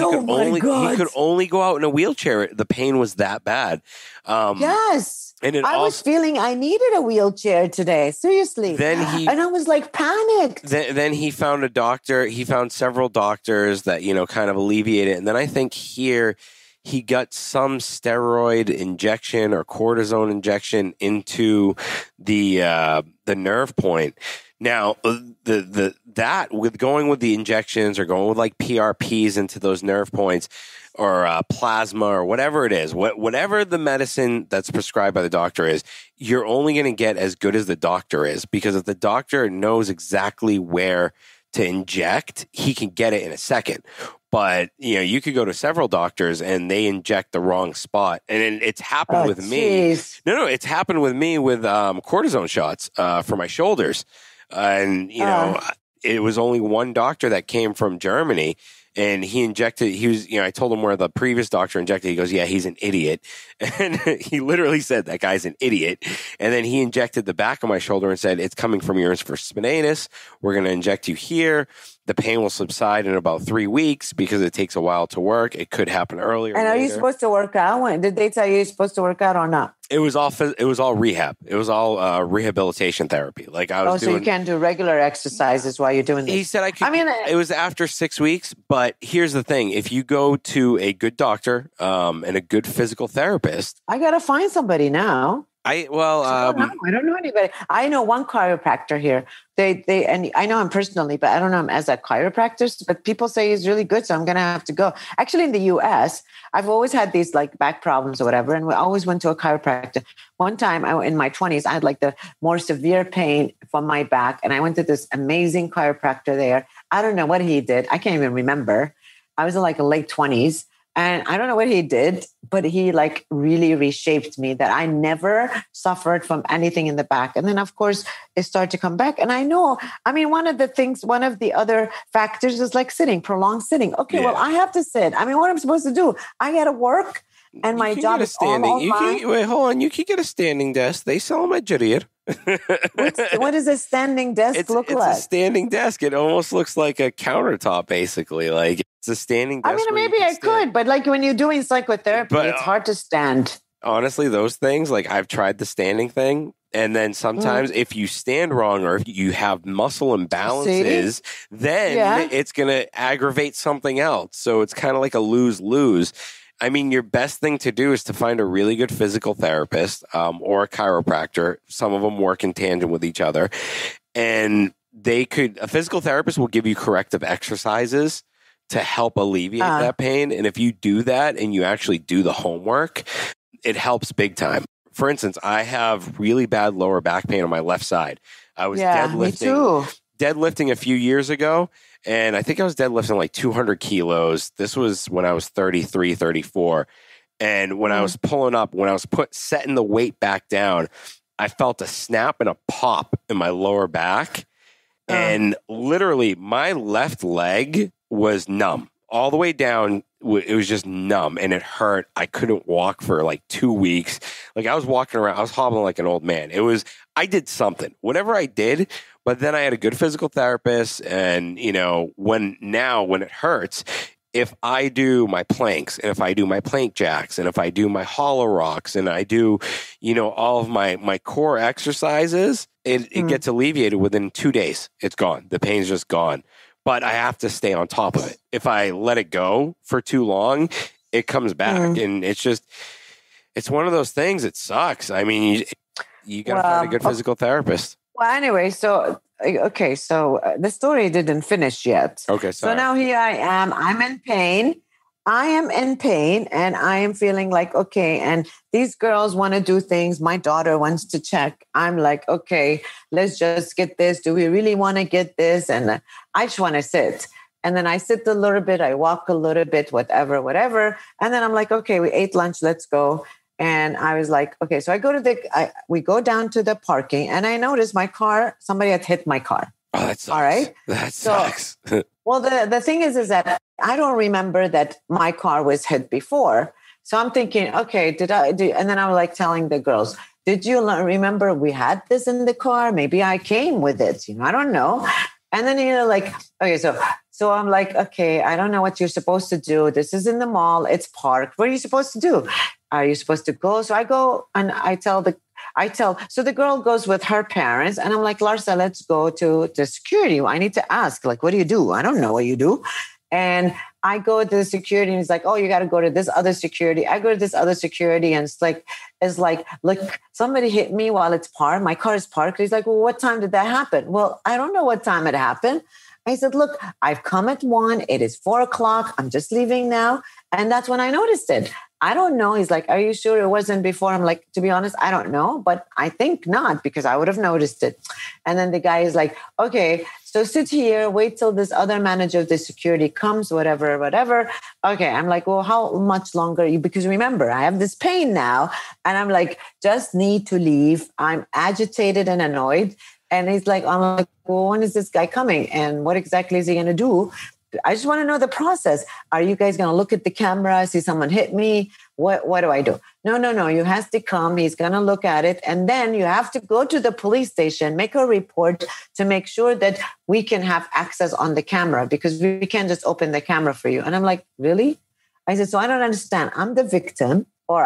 only go out in a wheelchair. The pain was that bad. Yes. And I was feeling I needed a wheelchair today. Seriously. And I was like panicked. Then he found a doctor. He found several doctors that, kind of alleviate it. And then I think here he got some steroid injection or cortisone injection into the nerve point. Now, that with going with the injections or going with like PRPs into those nerve points or plasma or whatever it is, whatever the medicine that's prescribed by the doctor is, you're only going to get as good as the doctor is, because if the doctor knows exactly where to inject, he can get it in a second. But, you could go to several doctors and they inject the wrong spot. And it's happened with me. No, it's happened with me with cortisone shots for my shoulders. And, it was only one doctor that came from Germany, and he was, I told him where the previous doctor injected. He goes, yeah, he's an idiot. And he literally said, that guy's an idiot. And then he injected the back of my shoulder and said, it's coming from your infraspinatus. We're going to inject you here. The pain will subside in about 3 weeks because it takes a while to work. It could happen earlier. And are you supposed to work out? Did they tell you you're supposed to work out or not? It was all rehab. It was all rehabilitation therapy. Like I was doing. So you can't do regular exercises while you're doing this. He said I could. I mean, it was after 6 weeks. But here's the thing: if you go to a good doctor and a good physical therapist, I gotta find somebody now. I don't know anybody. I know one chiropractor here. And I know him personally, but I don't know him as a chiropractor. But people say he's really good, so I'm gonna have to go. Actually, in the U.S., I've always had these like back problems or whatever, and we always went to a chiropractor. One time, in my 20s, I had like the more severe pain from my back, and I went to this amazing chiropractor there. I don't know what he did. I can't even remember. I was in like late 20s. And I don't know what he did, but he like really reshaped me that I never suffered from anything in the back. And then, of course, it started to come back. And I know, one of the other factors is like prolonged sitting. Okay, well, I have to sit. What am I supposed to do? I got to work. And my job is standing. Wait, hold on. You can get a standing desk. They sell them at Jarir. What does a standing desk look like? It's a standing desk. It almost looks like a countertop, basically. Like it's a standing desk. Maybe I could, but like when you're doing psychotherapy, it's hard to stand. Honestly, those things, like I've tried the standing thing. And then sometimes if you stand wrong or if you have muscle imbalances, then it's going to aggravate something else. So it's kind of like a lose-lose. Your best thing to do is to find a really good physical therapist or a chiropractor. Some of them work in tandem with each other. And a physical therapist will give you corrective exercises to help alleviate that pain. And if you do that and you actually do the homework, it helps big time. For instance, I have really bad lower back pain on my left side. I was deadlifting a few years ago. And I think I was deadlifting like 200 kilos. This was when I was 33, 34. And when I was pulling up, when I was setting the weight back down, I felt a snap and a pop in my lower back. And literally my left leg was numb all the way down. It was just numb and it hurt. I couldn't walk for like 2 weeks. Like I was walking around, I was hobbling like an old man. I did something, whatever I did. But then I had a good physical therapist. And, when it hurts, if I do my planks and if I do my plank jacks and if I do my hollow rocks and I do, all of my core exercises, it gets alleviated within 2 days. It's gone. The pain's just gone. But I have to stay on top of it. If I let it go for too long, it comes back. And it's one of those things. It sucks. I mean, you got to find a good physical therapist. Well, anyway, so the story didn't finish yet. Okay, sorry. So now here I am. I'm in pain. I am in pain and I am feeling like, okay, and these girls want to do things. My daughter wants to check. I'm like, okay, let's just get this. Do we really want to get this? And I just want to sit. And then I sit a little bit. I walk a little bit, whatever. And then I'm like, okay, we ate lunch. Let's go. And I was like, okay, so we go down to the parking and I noticed my car, somebody had hit my car. Oh, that sucks. All right. That sucks. Well, the thing is that I don't remember that my car was hit before. So I'm thinking, okay, and then I was like telling the girls, did you remember we had this in the car? Maybe I came with it. I don't know. And then, okay, so I'm like, okay, I don't know what you're supposed to do. This is in the mall. It's parked. What are you supposed to do? Are you supposed to go? So I go and so the girl goes with her parents and I'm like, Larsa, let's go to the security. I need to ask, like, what do you do? I don't know what you do. And I go to the security and he's like, oh, you got to go to this other security. I go to this other security and it's like, look, somebody hit me while it's parked. My car is parked. He's like, well, what time did that happen? Well, I don't know what time it happened. I said, look, I've come at 1. It is 4:00. I'm just leaving now. And that's when I noticed it. I don't know. He's like, are you sure it wasn't before? I'm like, to be honest, I don't know, but I think not because I would have noticed it. And then the guy is like, okay, so sit here, wait till this other manager of the security comes, whatever. Okay. I'm like, well, how much longer? Because remember, I have this pain now. And I'm like, just need to leave. I'm agitated and annoyed. And he's like, I'm like, well, when is this guy coming? And what exactly is he going to do? I just want to know the process. Are you guys going to look at the camera, see someone hit me? What do I do? No. You have to come. He's going to look at it. And then you have to go to the police station, make a report to make sure that we can have access on the camera because we can't just open the camera for you. And I'm like, really? I said, so I don't understand. I'm the victim or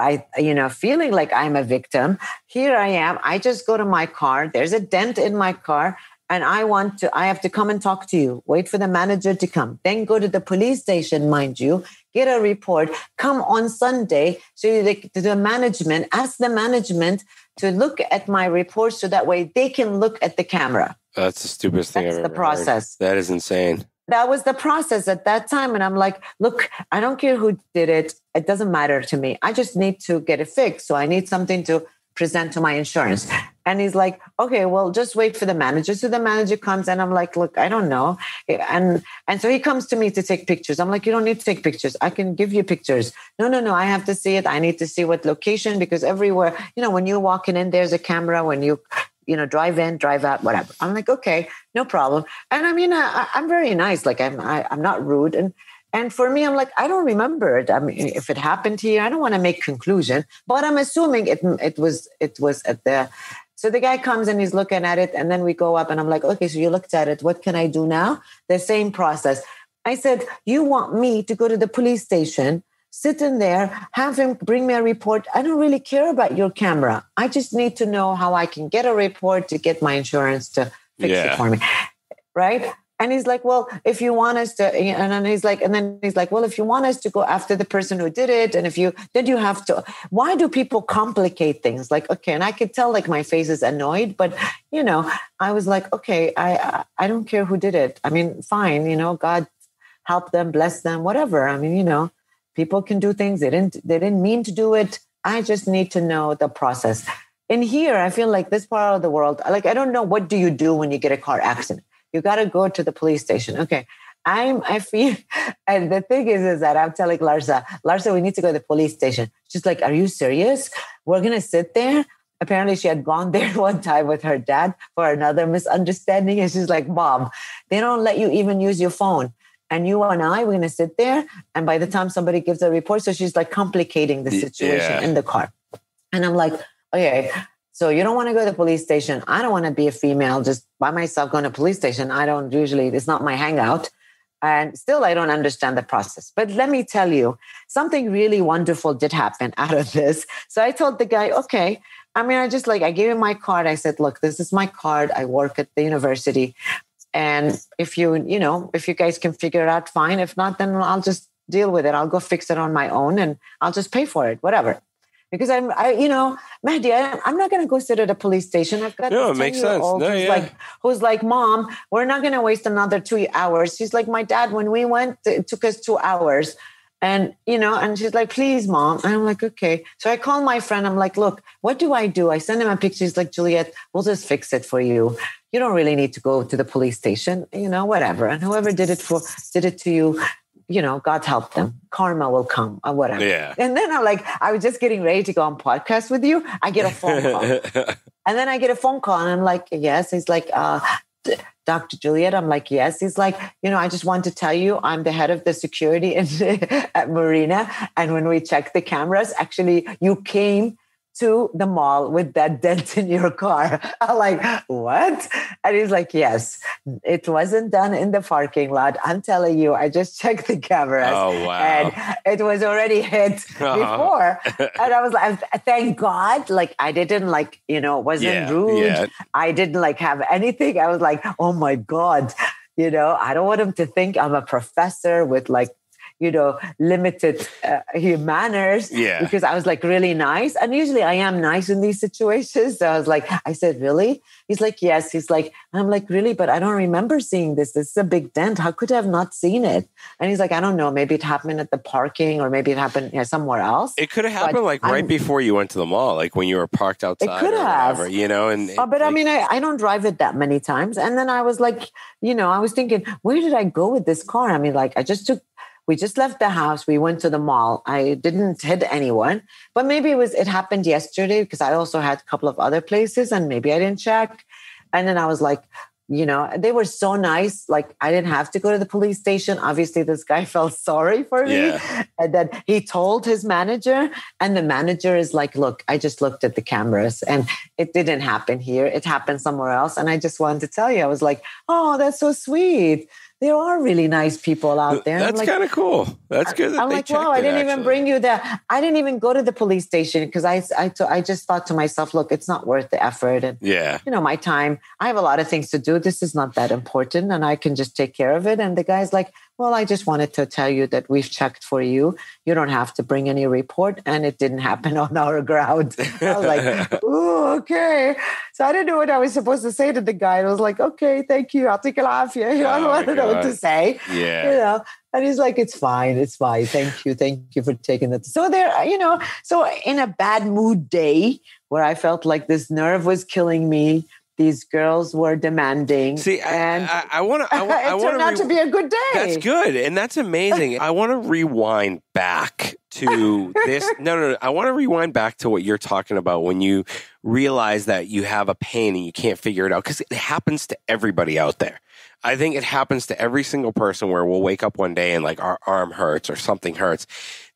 feeling like I'm a victim. Here I am. I just go to my car. There's a dent in my car. And I have to come and talk to you, wait for the manager to come, then go to the police station, mind you, get a report, come on Sunday. So the management, ask the management to look at my report so that way they can look at the camera. That's the stupidest thing I've ever heard. That's the process. That is insane. That was the process at that time. And I'm like, look, I don't care who did it. It doesn't matter to me. I just need to get it fixed. So I need something to present to my insurance. And he's like, okay, well, just wait for the manager. So the manager comes and I'm like, look, I don't know. And so he comes to me to take pictures. I'm like, you don't need to take pictures. I can give you pictures. No, I have to see it. I need to see what location, because everywhere, when you're walking in, there's a camera. When you drive in, drive out, whatever. I'm like, okay, no problem. And I mean, I'm very nice. Like I'm not rude. And for me, I'm like, I don't remember it. I mean, if it happened here, I don't want to make conclusion, but I'm assuming it was at the. So the guy comes and he's looking at it, and then we go up, and I'm like, okay, so you looked at it. What can I do now? The same process. I said, you want me to go to the police station, sit in there, have him bring me a report. I don't really care about your camera. I just need to know how I can get a report to get my insurance to fix it for me, right? And he's like, well, if you want us to, and then he's like, well, if you want us to go after the person who did it, and then you have to, why do people complicate things? Like, okay. And I could tell like my face is annoyed, but I was like, okay, I don't care who did it. I mean, fine. God help them, bless them, whatever. I mean, people can do things. They didn't mean to do it. I just need to know the process. And here, I feel like this part of the world, like, I don't know, what do you do when you get a car accident? You got to go to the police station. Okay. I feel, and the thing is that I'm telling Larsa, we need to go to the police station. She's like, are you serious? We're going to sit there apparently she had gone there one time with her dad for another misunderstanding. And she's like, Mom, they don't let you even use your phone. And you and I, we're going to sit there. And by the time somebody gives a report, so she's like complicating the situation in the car. And I'm like, okay, so you don't want to go to the police station. I don't want to be a female just by myself going to police station. I don't usually, it's not my hangout. And still, I don't understand the process. But let me tell you, something really wonderful did happen out of this. So I told the guy, okay, I mean, I gave him my card. I said, look, this is my card. I work at the university. And if you guys can figure it out, fine. If not, then I'll just deal with it. I'll go fix it on my own and I'll just pay for it, whatever. Because Mahdi, I'm not going to go sit at a police station. I've got it makes sense. Who's like, Mom, we're not going to waste another 2 hours. She's like, my dad, when we went, it took us 2 hours. And, and she's like, please, Mom. And I'm like, okay. So I call my friend. I'm like, look, what do? I send him a picture. He's like, Juliet, we'll just fix it for you. You don't really need to go to the police station, whatever. And whoever did it to you, God help them. Karma will come or whatever. Yeah. And then I was just getting ready to go on podcast with you. I get a phone call. And then I get a phone call and I'm like, yes. He's like, Dr. Juliet. I'm like, yes. He's like, I just want to tell you, I'm the head of the security at Marina. And when we checked the cameras, actually you came to the mall with that dent in your car. I'm like, what? And he's like, yes, it wasn't done in the parking lot. I'm telling you, I just checked the cameras. Oh, wow. And it was already hit before. And I was like, thank God. Like, I didn't wasn't rude. Yeah. I didn't have anything. I was like, oh my God, I don't want him to think I'm a professor with limited manners, because I was really nice. And usually I am nice in these situations. So I said, really? He's like, yes. He's like, I'm like, really? But I don't remember seeing this. This is a big dent. How could I have not seen it? And he's like, I don't know. Maybe it happened at the parking or maybe it happened somewhere else. It could have happened right before you went to the mall, like when you were parked outside. It could have. Whatever, but I mean, I don't drive it that many times. And then I was like, I was thinking, where did I go with this car? I mean, we just left the house. We went to the mall. I didn't hit anyone, but maybe it happened yesterday because I also had a couple of other places and maybe I didn't check. And then I was like, they were so nice. Like I didn't have to go to the police station. Obviously this guy felt sorry for me. And then he told his manager and the manager is like, look, I just looked at the cameras and it didn't happen here. It happened somewhere else. And I just wanted to tell you, I was like, oh, that's so sweet. There are really nice people out there. That's kind of cool. That's good. I'm like, wow, I didn't even bring you there. I didn't even go to the police station because I just thought to myself, look, it's not worth the effort. And, my time, I have a lot of things to do. This is not that important and I can just take care of it. And the guy's like, well, I just wanted to tell you that we've checked for you. You don't have to bring any report. And it didn't happen on our ground. I was like, ooh, okay. So I didn't know what I was supposed to say to the guy. I was like, okay, thank you. I'll take it off you. I don't know what to say. Yeah. And he's like, it's fine. It's fine. Thank you for taking it. So there, so in a bad mood day where I felt like this nerve was killing me, these girls were demanding. See, and I want to. It turned out to be a good day. That's good, and that's amazing. I want to rewind back to this. No. I want to rewind back to what you're talking about when you realize that you have a pain and you can't figure it out because it happens to everybody out there. I think it happens to every single person where we'll wake up one day and our arm hurts or something hurts.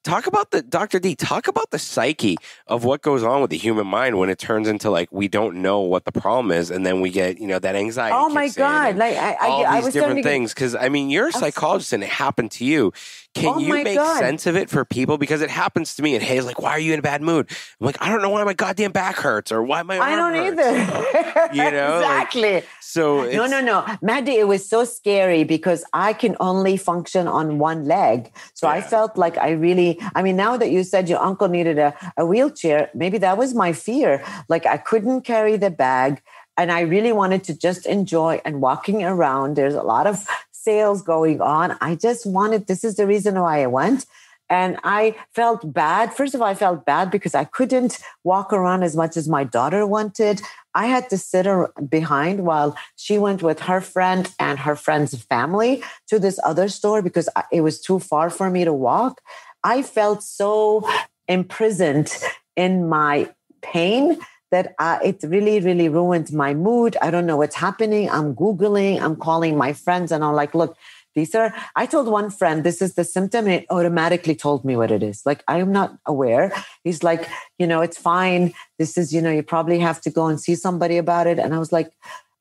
Talk about Dr. D, talk about the psyche of what goes on with the human mind when it turns into we don't know what the problem is. And then we get, that anxiety. Oh my God. I was different things. Cause you're a psychologist and it happened to you. Can you make sense of it for people? Because it happens to me and Hayes why are you in a bad mood? I'm like, I don't know why my goddamn back hurts or why my arm hurts. I don't either. Exactly. So No. Maddie, it was so scary because I can only function on one leg. So I felt like now that you said your uncle needed a wheelchair, maybe that was my fear. I couldn't carry the bag and I really wanted to just enjoy and walking around. There's a lot of sales going on. I just wanted, this is the reason why I went. And I felt bad. First of all, I felt bad because I couldn't walk around as much as my daughter wanted. I had to sit behind while she went with her friend and her friend's family to this other store because it was too far for me to walk. I felt so imprisoned in my pain that it really, really ruined my mood. I don't know what's happening. I'm Googling, I'm calling my friends, and I'm like, look, I told one friend, this is the symptom, and it automatically told me what it is. Like, I am not aware. He's like, it's fine. This is, you probably have to go and see somebody about it. And I was like,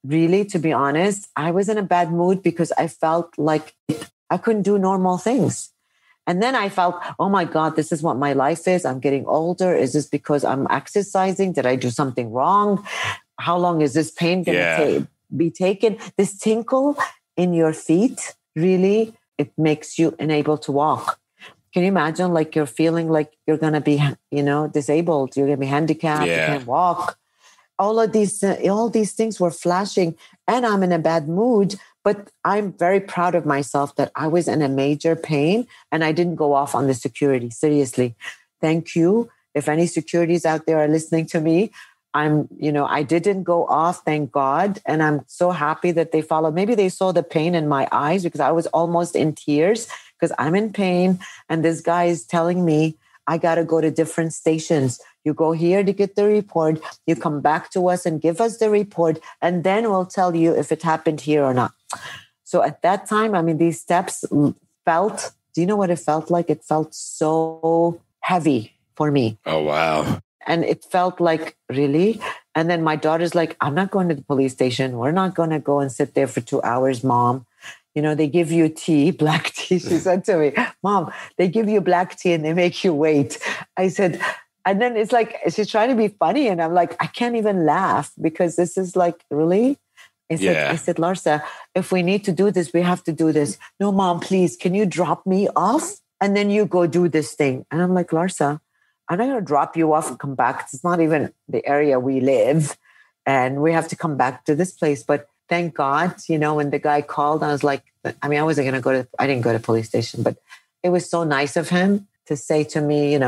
really, to be honest, I was in a bad mood because I felt like I couldn't do normal things. And then I felt, oh my God, this is what my life is. I'm getting older. Is this because I'm exercising? Did I do something wrong? How long is this pain going to be taken? This tinkle in your feet, really, it makes you unable to walk. Can you imagine, like, you're feeling like you're going to be, disabled. You're going to be handicapped. You can't walk. All these things were flashing, and I'm in a bad mood. But I'm very proud of myself that I was in a major pain and I didn't go off on the security. Seriously. Thank you. If any securities out there are listening to me, I didn't go off, thank God. And I'm so happy that they followed. Maybe they saw the pain in my eyes because I was almost in tears because I'm in pain. And this guy is telling me, I got to go to different stations. You go here to get the report. You come back to us and give us the report. And then we'll tell you if it happened here or not. So at that time, these steps felt, do you know what it felt like? It felt so heavy for me. Oh, wow. And it felt like, really? And then my daughter's like, I'm not going to the police station. We're not going to go and sit there for 2 hours, Mom. They give you tea, black tea. She said to me, Mom, they give you black tea and they make you wait. I said, and then it's like, she's trying to be funny. And I'm like, I can't even laugh because this is like, really? I said, Larsa, if we need to do this, we have to do this. No, Mom, please, can you drop me off? And then you go do this thing. And I'm like, Larsa, I'm not going to drop you off and come back. It's not even the area we live. And we have to come back to this place. But thank God, when the guy called, I was like, I didn't go to police station, but it was so nice of him to say to me,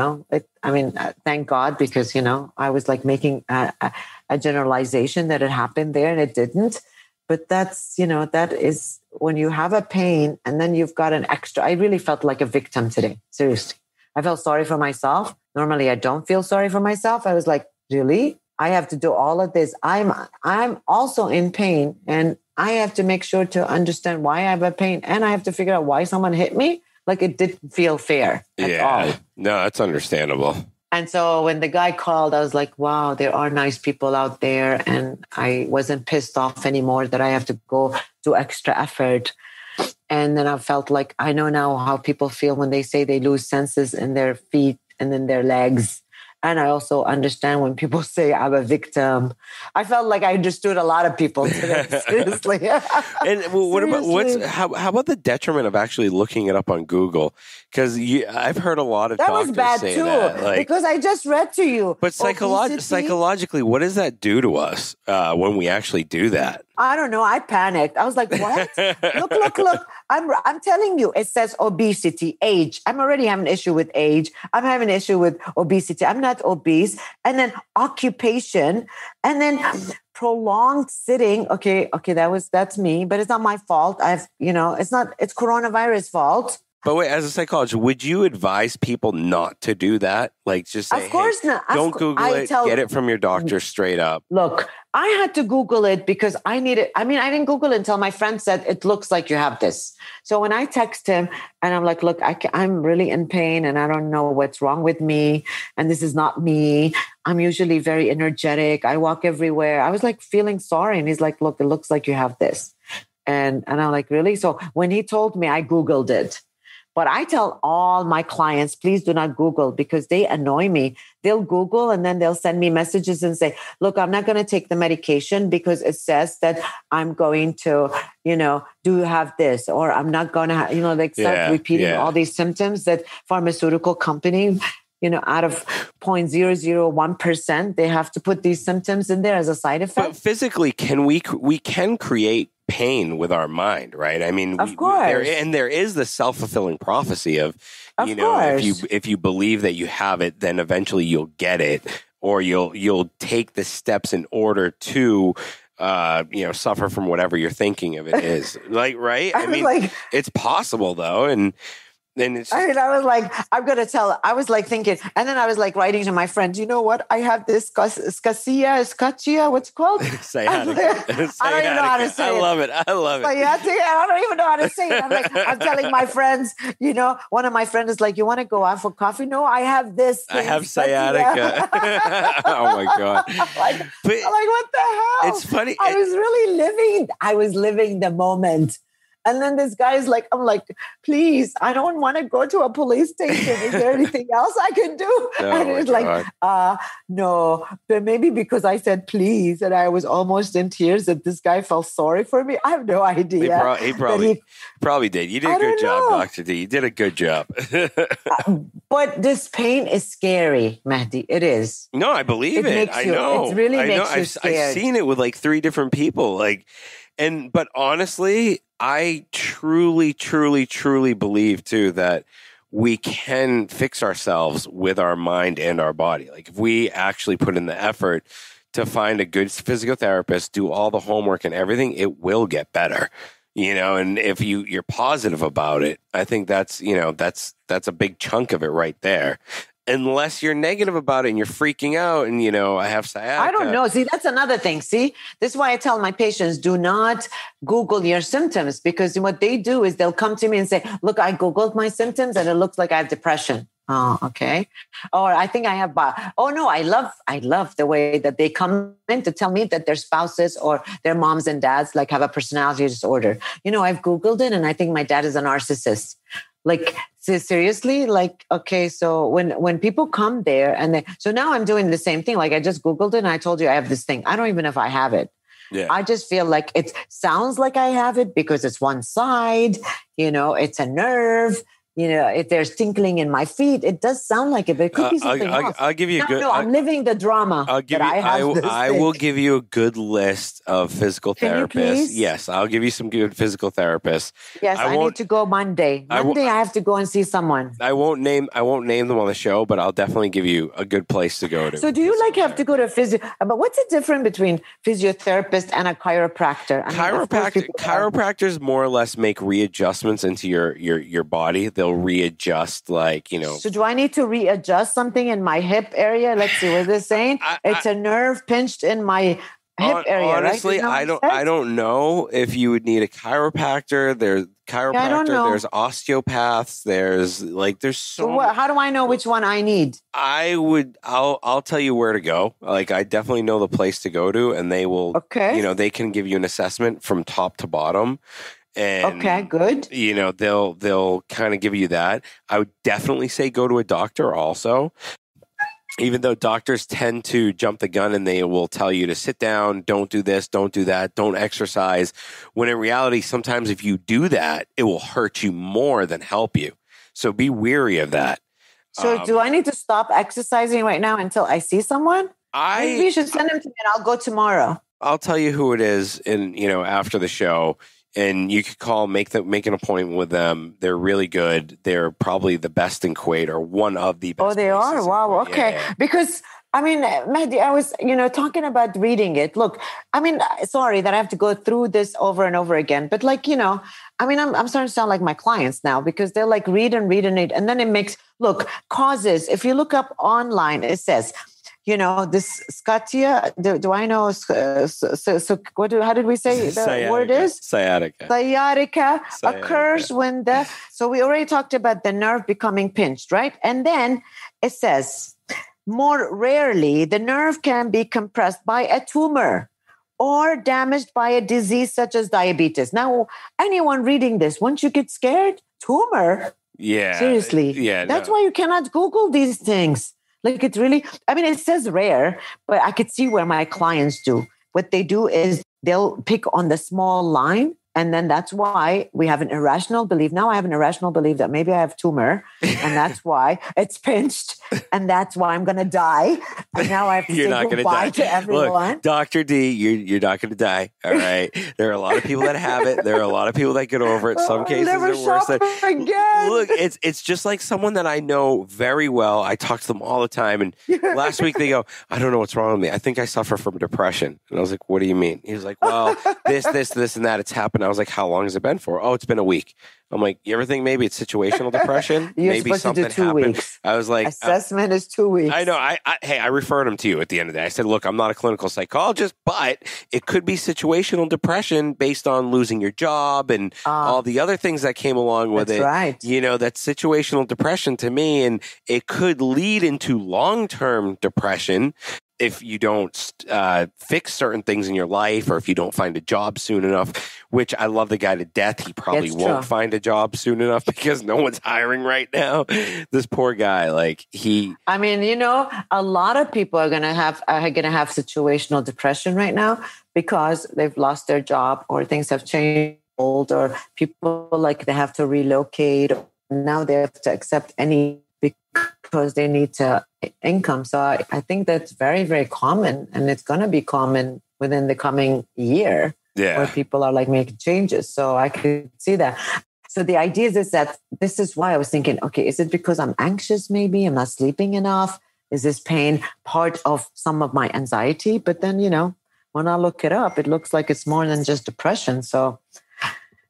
thank God, because, I was like making a generalization that it happened there and it didn't. But that's, that is when you have a pain and then you've got an extra, I really felt like a victim today. Seriously. I felt sorry for myself. Normally I don't feel sorry for myself. I was like, really? I have to do all of this. I'm also in pain and I have to make sure to understand why I have a pain and I have to figure out why someone hit me. Like, it didn't feel fair at all. No, that's understandable. And so when the guy called, I was like, wow, there are nice people out there. And I wasn't pissed off anymore that I have to go do extra effort. And then I felt like I know now how people feel when they say they lose senses in their feet and in their legs. And I also understand when people say I'm a victim. I felt like I understood a lot of people today, seriously. And how about the detriment of actually looking it up on Google? Because I've heard a lot of doctors say that. Because I just read to you. But psychologically, what does that do to us when we actually do that? I don't know. I panicked. I was like, what? Look. I'm telling you, it says obesity, age. I'm already having an issue with age. I'm having an issue with obesity. I'm not obese. And then occupation. And then prolonged sitting. Okay. That's me, but it's not my fault. it's coronavirus fault. But wait, as a psychologist, would you advise people not to do that? Like, just say, of course not. Don't Google it. Get it from your doctor straight up. Look, I had to Google it because I needed. I didn't Google it until my friend said it looks like you have this. So when I text him and I'm like, look, I'm really in pain and I don't know what's wrong with me. And this is not me. I'm usually very energetic. I walk everywhere. I was like feeling sorry. And he's like, look, it looks like you have this. And I'm like, really? So when he told me, I Googled it. But I tell all my clients, please do not Google because they annoy me. They'll Google and then they'll send me messages and say, look, I'm not going to take the medication because it says that I'm going to, do you have this? Or I'm not going to, they start repeating all these symptoms that pharmaceutical company, out of 0.001%, they have to put these symptoms in there as a side effect. But physically, we can create pain with our mind, right? Of course. There is the self-fulfilling prophecy of if you believe that you have it, then eventually you'll get it, or you'll take the steps in order to suffer from whatever you're thinking of it is. Like, right? It's possible though, and And it's I mean, I was like, I'm going to tell. I was like thinking, and then I was like writing to my friend, you know what? I have this scatia, what's it called? sciatica. I don't even know how to say it. I love it. I love it. Sciatica, I don't even know how to say it. I'm telling my friends, one of my friends is like, you want to go out for coffee? No, I have this. I have sciatica. Oh my God. I'm like, what the hell? It's funny. I was living the moment. And then this guy's like, I'm like, please, I don't want to go to a police station. Is there anything else I can do? And he's like, no, but maybe because I said please and I was almost in tears that this guy felt sorry for me. I have no idea. He probably did. You did a good job, Dr. D. You did a good job. But this pain is scary, Mahdi. It is. No, I believe it. I know. It really makes you scared. I've seen it with like 3 different people. But honestly, I truly, truly, truly believe too that we can fix ourselves with our mind and our body. Like if we actually put in the effort to find a good physical therapist, do all the homework and everything, it will get better. And if you're positive about it, I think that's a big chunk of it right there. Unless you're negative about it and you're freaking out and, I have sciatica. I don't know. See, that's another thing. See, this is why I tell my patients, do not Google your symptoms, because what they do is they'll come to me and say, look, I Googled my symptoms and it looks like I have depression. Oh, okay. Or I think I have, no, I love the way that they come in to tell me that their spouses or their moms and dads like have a personality disorder. I've Googled it and I think my dad is a narcissist. Like, seriously? Like, okay, so when people come there so now I'm doing the same thing. Like I just Googled it and I told you I have this thing. I don't even know if I have it. Yeah. I just feel like it sounds like I have it because it's one side, it's a nerve. If there's tinkling in my feet, it does sound like it, but it could be something else. I'll give you a good. No, I'm living the drama. I will give you a good list of physical therapists. Yes, I'll give you some good physical therapists. Yes, I need to go Monday. I have to go and see someone. I won't name them on the show, but I'll definitely give you a good place to go to. So, do you have to go to physio? But what's the difference between physiotherapist and a chiropractor? Chiropractors more or less make readjustments into your body. They'll readjust, So do I need to readjust something in my hip area? Let's see what they're saying. It's a nerve pinched in my hip area. Honestly, right? I don't know if you would need a chiropractor. There's there's osteopaths. There's so. How do I know which one I need? I'll tell you where to go. Like I definitely know the place to go to, and they will. Okay. They can give you an assessment from top to bottom. And, okay, good. They'll kind of give you that. I would definitely say go to a doctor also, even though doctors tend to jump the gun and they will tell you to sit down, don't do this, don't do that, don't exercise. When in reality, sometimes if you do that, it will hurt you more than help you. So be wary of that. So do I need to stop exercising right now until I see someone? Maybe you should send them to me and I'll go tomorrow. I'll tell you who it is after the show. And you could call, make an appointment with them. They're really good. They're probably the best in Kuwait or one of the best. Oh, they are? Wow. Okay. Yeah. Because, Mahdi, I was, talking about reading it. Look, sorry that I have to go through this over and over again. But I'm starting to sound like my clients now because they're like read and read and read. And then it makes, causes. If you look up online, it says, this scatia, do I know? So how did we say the word is? Sciatica occurs when so we already talked about the nerve becoming pinched, right? And then it says, more rarely, the nerve can be compressed by a tumor or damaged by a disease such as diabetes. Now, anyone reading this, won't you get scared? Tumor? Yeah. Seriously. Yeah. That's why you cannot Google these things. Like it's really, it says rare, but I could see where my clients do. What they do is they'll pick on the small line. And then that's why we have an irrational belief. Now I have an irrational belief that maybe I have tumor and that's why it's pinched and that's why I'm going to die. And now I have to say goodbye to everyone. Look, Dr. D, you're not going to die. All right. There are a lot of people that have it. There are a lot of people that get over it. Some cases are worse. Again. Look, it's just like someone that I know very well. I talk to them all the time. And last week they go, I don't know what's wrong with me. I think I suffer from depression. And I was like, what do you mean? He was like, well, this, and that. It's happened I was like, how long has it been for? Oh, it's been a week. I'm like, you ever think maybe it's situational depression? You're Maybe supposed something to do 2 happened. weeks. I was like, assessment is 2 weeks. I know. Hey, I referred him to you at the end of the day. I said, look, I'm not a clinical psychologist, but it could be situational depression based on losing your job and all the other things that came along with it. Right. You know, that's situational depression to me, and it could lead into long-term depression if you don't fix certain things in your life, or if you don't find a job soon enough, which I love the guy to death. He probably won't find a job soon enough because no one's hiring right now. This poor guy, I mean, you know, a lot of people are going to have situational depression right now because they've lost their job or things have changed, or people they have to relocate. Now they have to accept any because they need income. So I think that's very, very common, and it's going to be common within the coming year where people are making changes. So I could see that. So the idea is that this is why I was thinking, okay, is it because I'm anxious? Maybe I'm not sleeping enough. Is this pain part of some of my anxiety? But then, you know, when I look it up, it looks like it's more than just depression. So,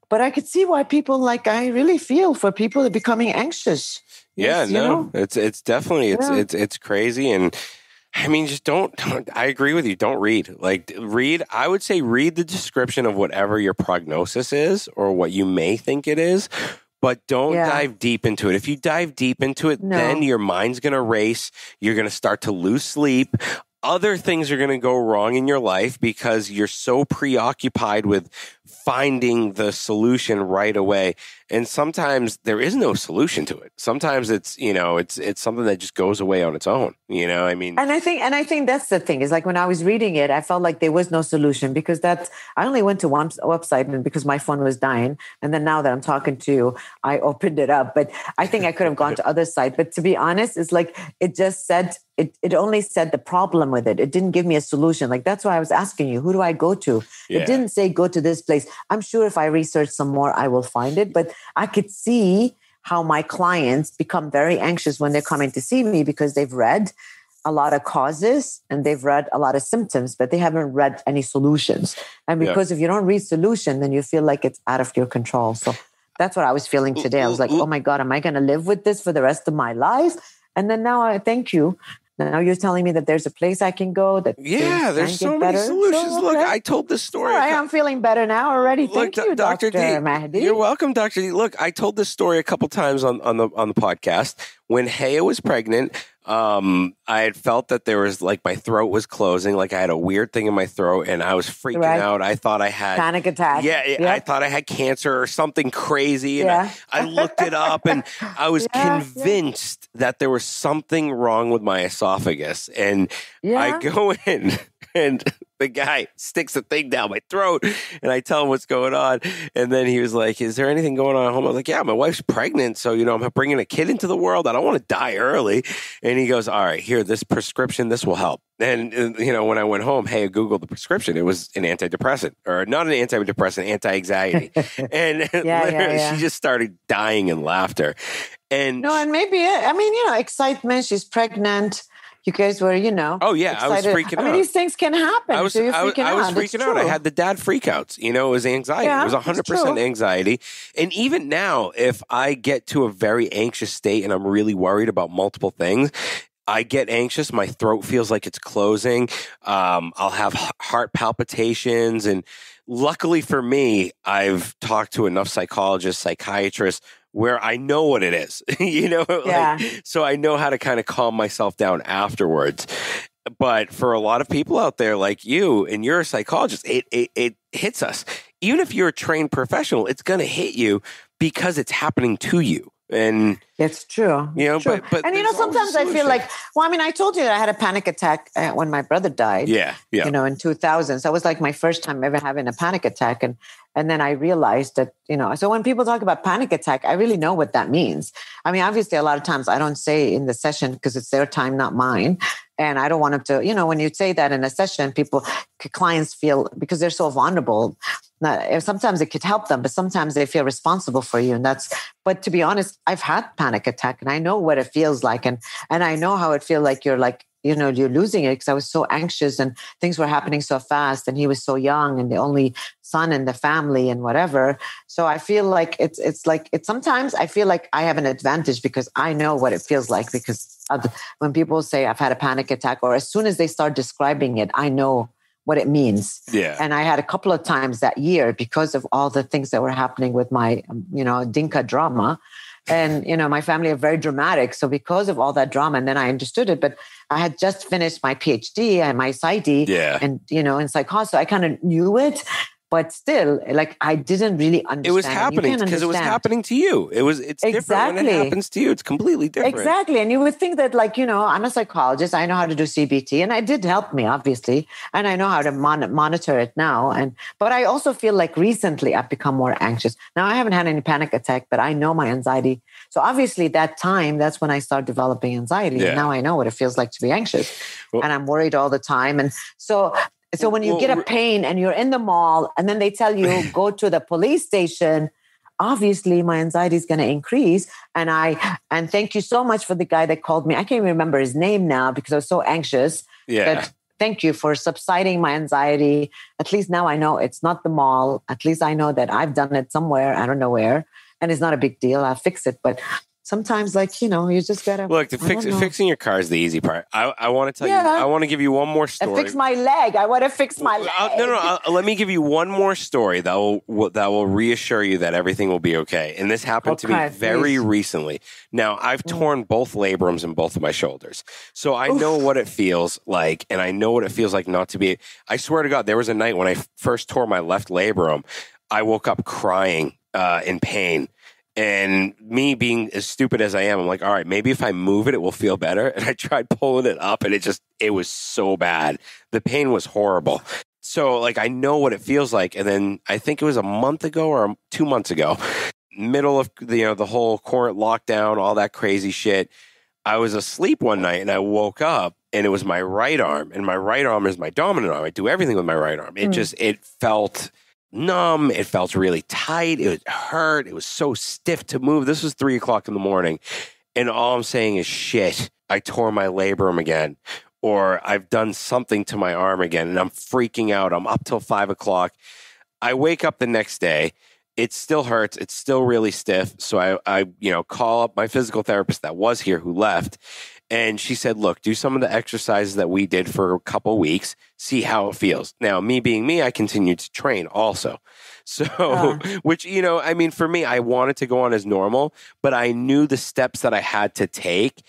but I could see why people I really feel for people that are becoming anxious. Yeah, Yes, no, it's definitely, it's crazy. And I mean, just don't, I agree with you. Don't read, I would say read the description of whatever your prognosis is or what you may think it is, but don't dive deep into it. If you dive deep into it, then your mind's going to race. You're going to start to lose sleep. Other things are going to go wrong in your life because you're so preoccupied with finding the solution right away. And sometimes there is no solution to it. Sometimes it's, you know, it's something that just goes away on its own, you know, I mean. And I think that's the thing is when I was reading it, I felt like there was no solution because I only went to one website and because my phone was dying. And then now that I'm talking to you, I opened it up, but I think I could have gone to other site. But to be honest, it's it just said, it only said the problem with it. It didn't give me a solution. That's why I was asking you, who do I go to? Yeah. It didn't say go to this place. I'm sure if I research some more, I will find it. But I could see how my clients become very anxious when they're coming to see me because they've read a lot of causes and they've read a lot of symptoms, but they haven't read any solutions. And because if you don't read solution, then you feel like it's out of your control. So that's what I was feeling today. I was like, oh my God, am I going to live with this for the rest of my life? And then now I thank you. Now you're telling me that there's a place I can go that there's so many solutions. So, look, I told this story. All right, I'm feeling better now already. Thank you, Dr. D. Mahdi. You're welcome, Dr. D. Look, I told this story a couple times on the podcast. When Haya was pregnant, I had felt that there was my throat was closing, I had a weird thing in my throat, and I was freaking out. I thought I had panic attack. Yeah, I thought I had cancer or something crazy, and I looked it up, and I was convinced that there was something wrong with my esophagus. And I go in, and the guy sticks a thing down my throat, and I tell him what's going on. And then he was like, is there anything going on at home? I was like, yeah, my wife's pregnant. So, you know, I'm bringing a kid into the world. I don't want to die early. And he goes, all right, here, this prescription, this will help. And, you know, when I went home, hey, I Googled the prescription. It was an antidepressant, or not an antidepressant, anti-anxiety. And she just started dying in laughter. And and maybe, excitement. She's pregnant. You guys were, Oh, yeah. excited. I was freaking out. I mean, these things can happen. I was freaking out. I had the dad freakouts. You know, it was anxiety. It was 100% anxiety. And even now, if I get to a very anxious state and I'm really worried about multiple things, I get anxious. My throat feels like it's closing. I'll have heart palpitations. And luckily for me, I've talked to enough psychologists, psychiatrists, where I know what it is, so I know how to kind of calm myself down afterwards. But for a lot of people out there like you, and you're a psychologist, it hits us. Even if you're a trained professional, it's going to hit you because it's happening to you. And it's true. But and sometimes I feel I told you that I had a panic attack when my brother died. Yeah. In 2000. So it was my first time ever having a panic attack. And then I realized that, so when people talk about panic attack, I really know what that means. I mean, obviously a lot of times I don't say in the session because it's their time, not mine. And I don't want them to, when you say that in a session, clients feel, because they're so vulnerable, sometimes it could help them, but sometimes they feel responsible for you. But to be honest, I've had panic attack and I know what it feels like. And I know how it feels like you're you're losing it, because I was so anxious and things were happening so fast, and he was so young and the only son in the family and whatever. So I feel like it's sometimes I feel like I have an advantage because I know what it feels like, because when people say I've had a panic attack, or as soon as they start describing it, I know what it means. Yeah. And I had a couple of times that year because of all the things that were happening with my, Dinka drama. And, my family are very dramatic. So because of all that drama, and then I understood it, but I had just finished my PhD and my PsyD and, in psychology. So I kind of knew it, but still, like, I didn't really understand. It was happening because it was happening to you. It's different when it happens to you. It's completely different. Exactly. And you would think that, like, I'm a psychologist. I know how to do CBT, and it did help me, obviously. And I know how to monitor it now. But I also feel like recently I've become more anxious. Now, I haven't had any panic attack, but I know my anxiety. So obviously that's when I start developing anxiety. Yeah. And now I know what it feels like to be anxious. Well, and I'm worried all the time. And so when you get a pain and you're in the mall and then they tell you go to the police station, obviously my anxiety is going to increase. And thank you so much for the guy that called me. I can't even remember his name now because I was so anxious. Yeah. But thank you for subsiding my anxiety. At least now I know it's not the mall. At least I know that I've done it somewhere. I don't know where. And it's not a big deal. I'll fix it. But sometimes, like, you just gotta look. Fixing your car is the easy part. I want to tell you. I want to give you one more story. Fix my leg. I want to fix my leg. Let me give you one more story that will reassure you that everything will be okay. And this happened to me very recently. Now, I've torn both labrums in both of my shoulders, so I know what it feels like, and I know what it feels like not to be. I swear to God, there was a night when I first tore my left labrum. I woke up crying in pain. And me being as stupid as I am, I'm like, all right, maybe if I move it, it will feel better. And I tried pulling it up and it was so bad. The pain was horrible. So, like, I know what it feels like. And then I think it was a month ago or 2 months ago, middle of the whole current lockdown, all that crazy shit. I was asleep one night and I woke up and it was my right arm, and my right arm is my dominant arm. I do everything with my right arm. It felt numb. It felt really tight. It hurt. It was so stiff to move. This was 3:00 in the morning. And all I'm saying is, shit, I tore my labrum again, or I've done something to my arm again. And I'm freaking out. I'm up till 5:00. I wake up the next day. It still hurts. It's still really stiff. So I call up my physical therapist that was here, who left. And she said, look, do some of the exercises that we did for a couple weeks, see how it feels. Now, me being me, I continued to train also. So, which, for me, I wanted to go on as normal, but I knew the steps that I had to take.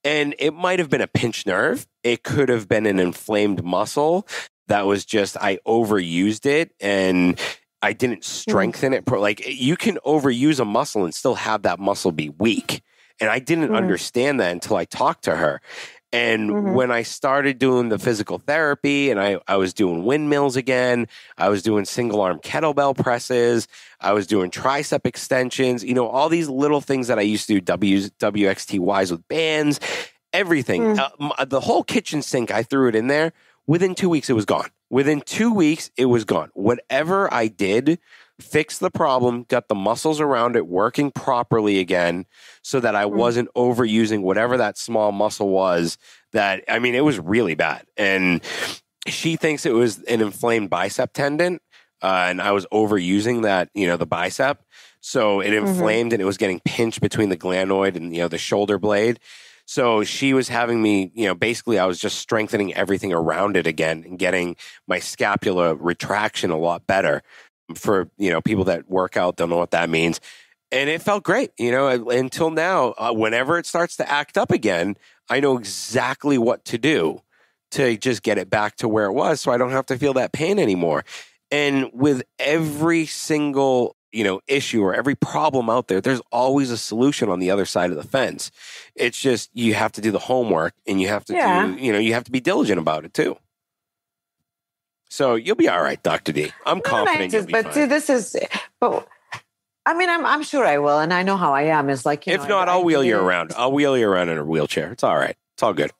And it might have been a pinched nerve. It could have been an inflamed muscle that was just, I overused it and I didn't strengthen it. Like, you can overuse a muscle and still have that muscle be weak. And I didn't understand that until I talked to her. And when I started doing the physical therapy and I was doing windmills again, I was doing single arm kettlebell presses, I was doing tricep extensions, all these little things that I used to do, WXTYs with bands, everything. The whole kitchen sink, I threw it in there. Within 2 weeks, it was gone. Within 2 weeks, it was gone. Whatever I did, fixed the problem, got the muscles around it working properly again so that I wasn't overusing whatever that small muscle was it was really bad. And she thinks it was an inflamed bicep tendon. And I was overusing that, the bicep. So it inflamed and it was getting pinched between the glenoid and, the shoulder blade. So she was having me, basically I was just strengthening everything around it again and getting my scapula retraction a lot better. For, people that work out don't know what that means. And it felt great, until now. Whenever it starts to act up again, I know exactly what to do to just get it back to where it was so I don't have to feel that pain anymore. And with every single, issue or every problem out there, there's always a solution on the other side of the fence. It's just you have to do the homework and you have to you have to be diligent about it too. So you'll be all right, Dr. D. I'm confident you'll be fine. But I'm sure I will, and I know how I am. Is like, if not, I'll wheel you around. I'll wheel you around in a wheelchair. It's all right. It's all good.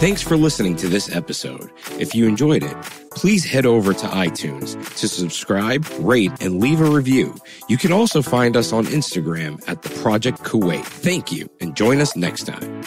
Thanks for listening to this episode. If you enjoyed it, please head over to iTunes to subscribe, rate, and leave a review. You can also find us on Instagram at The Project Kuwait. Thank you, and join us next time.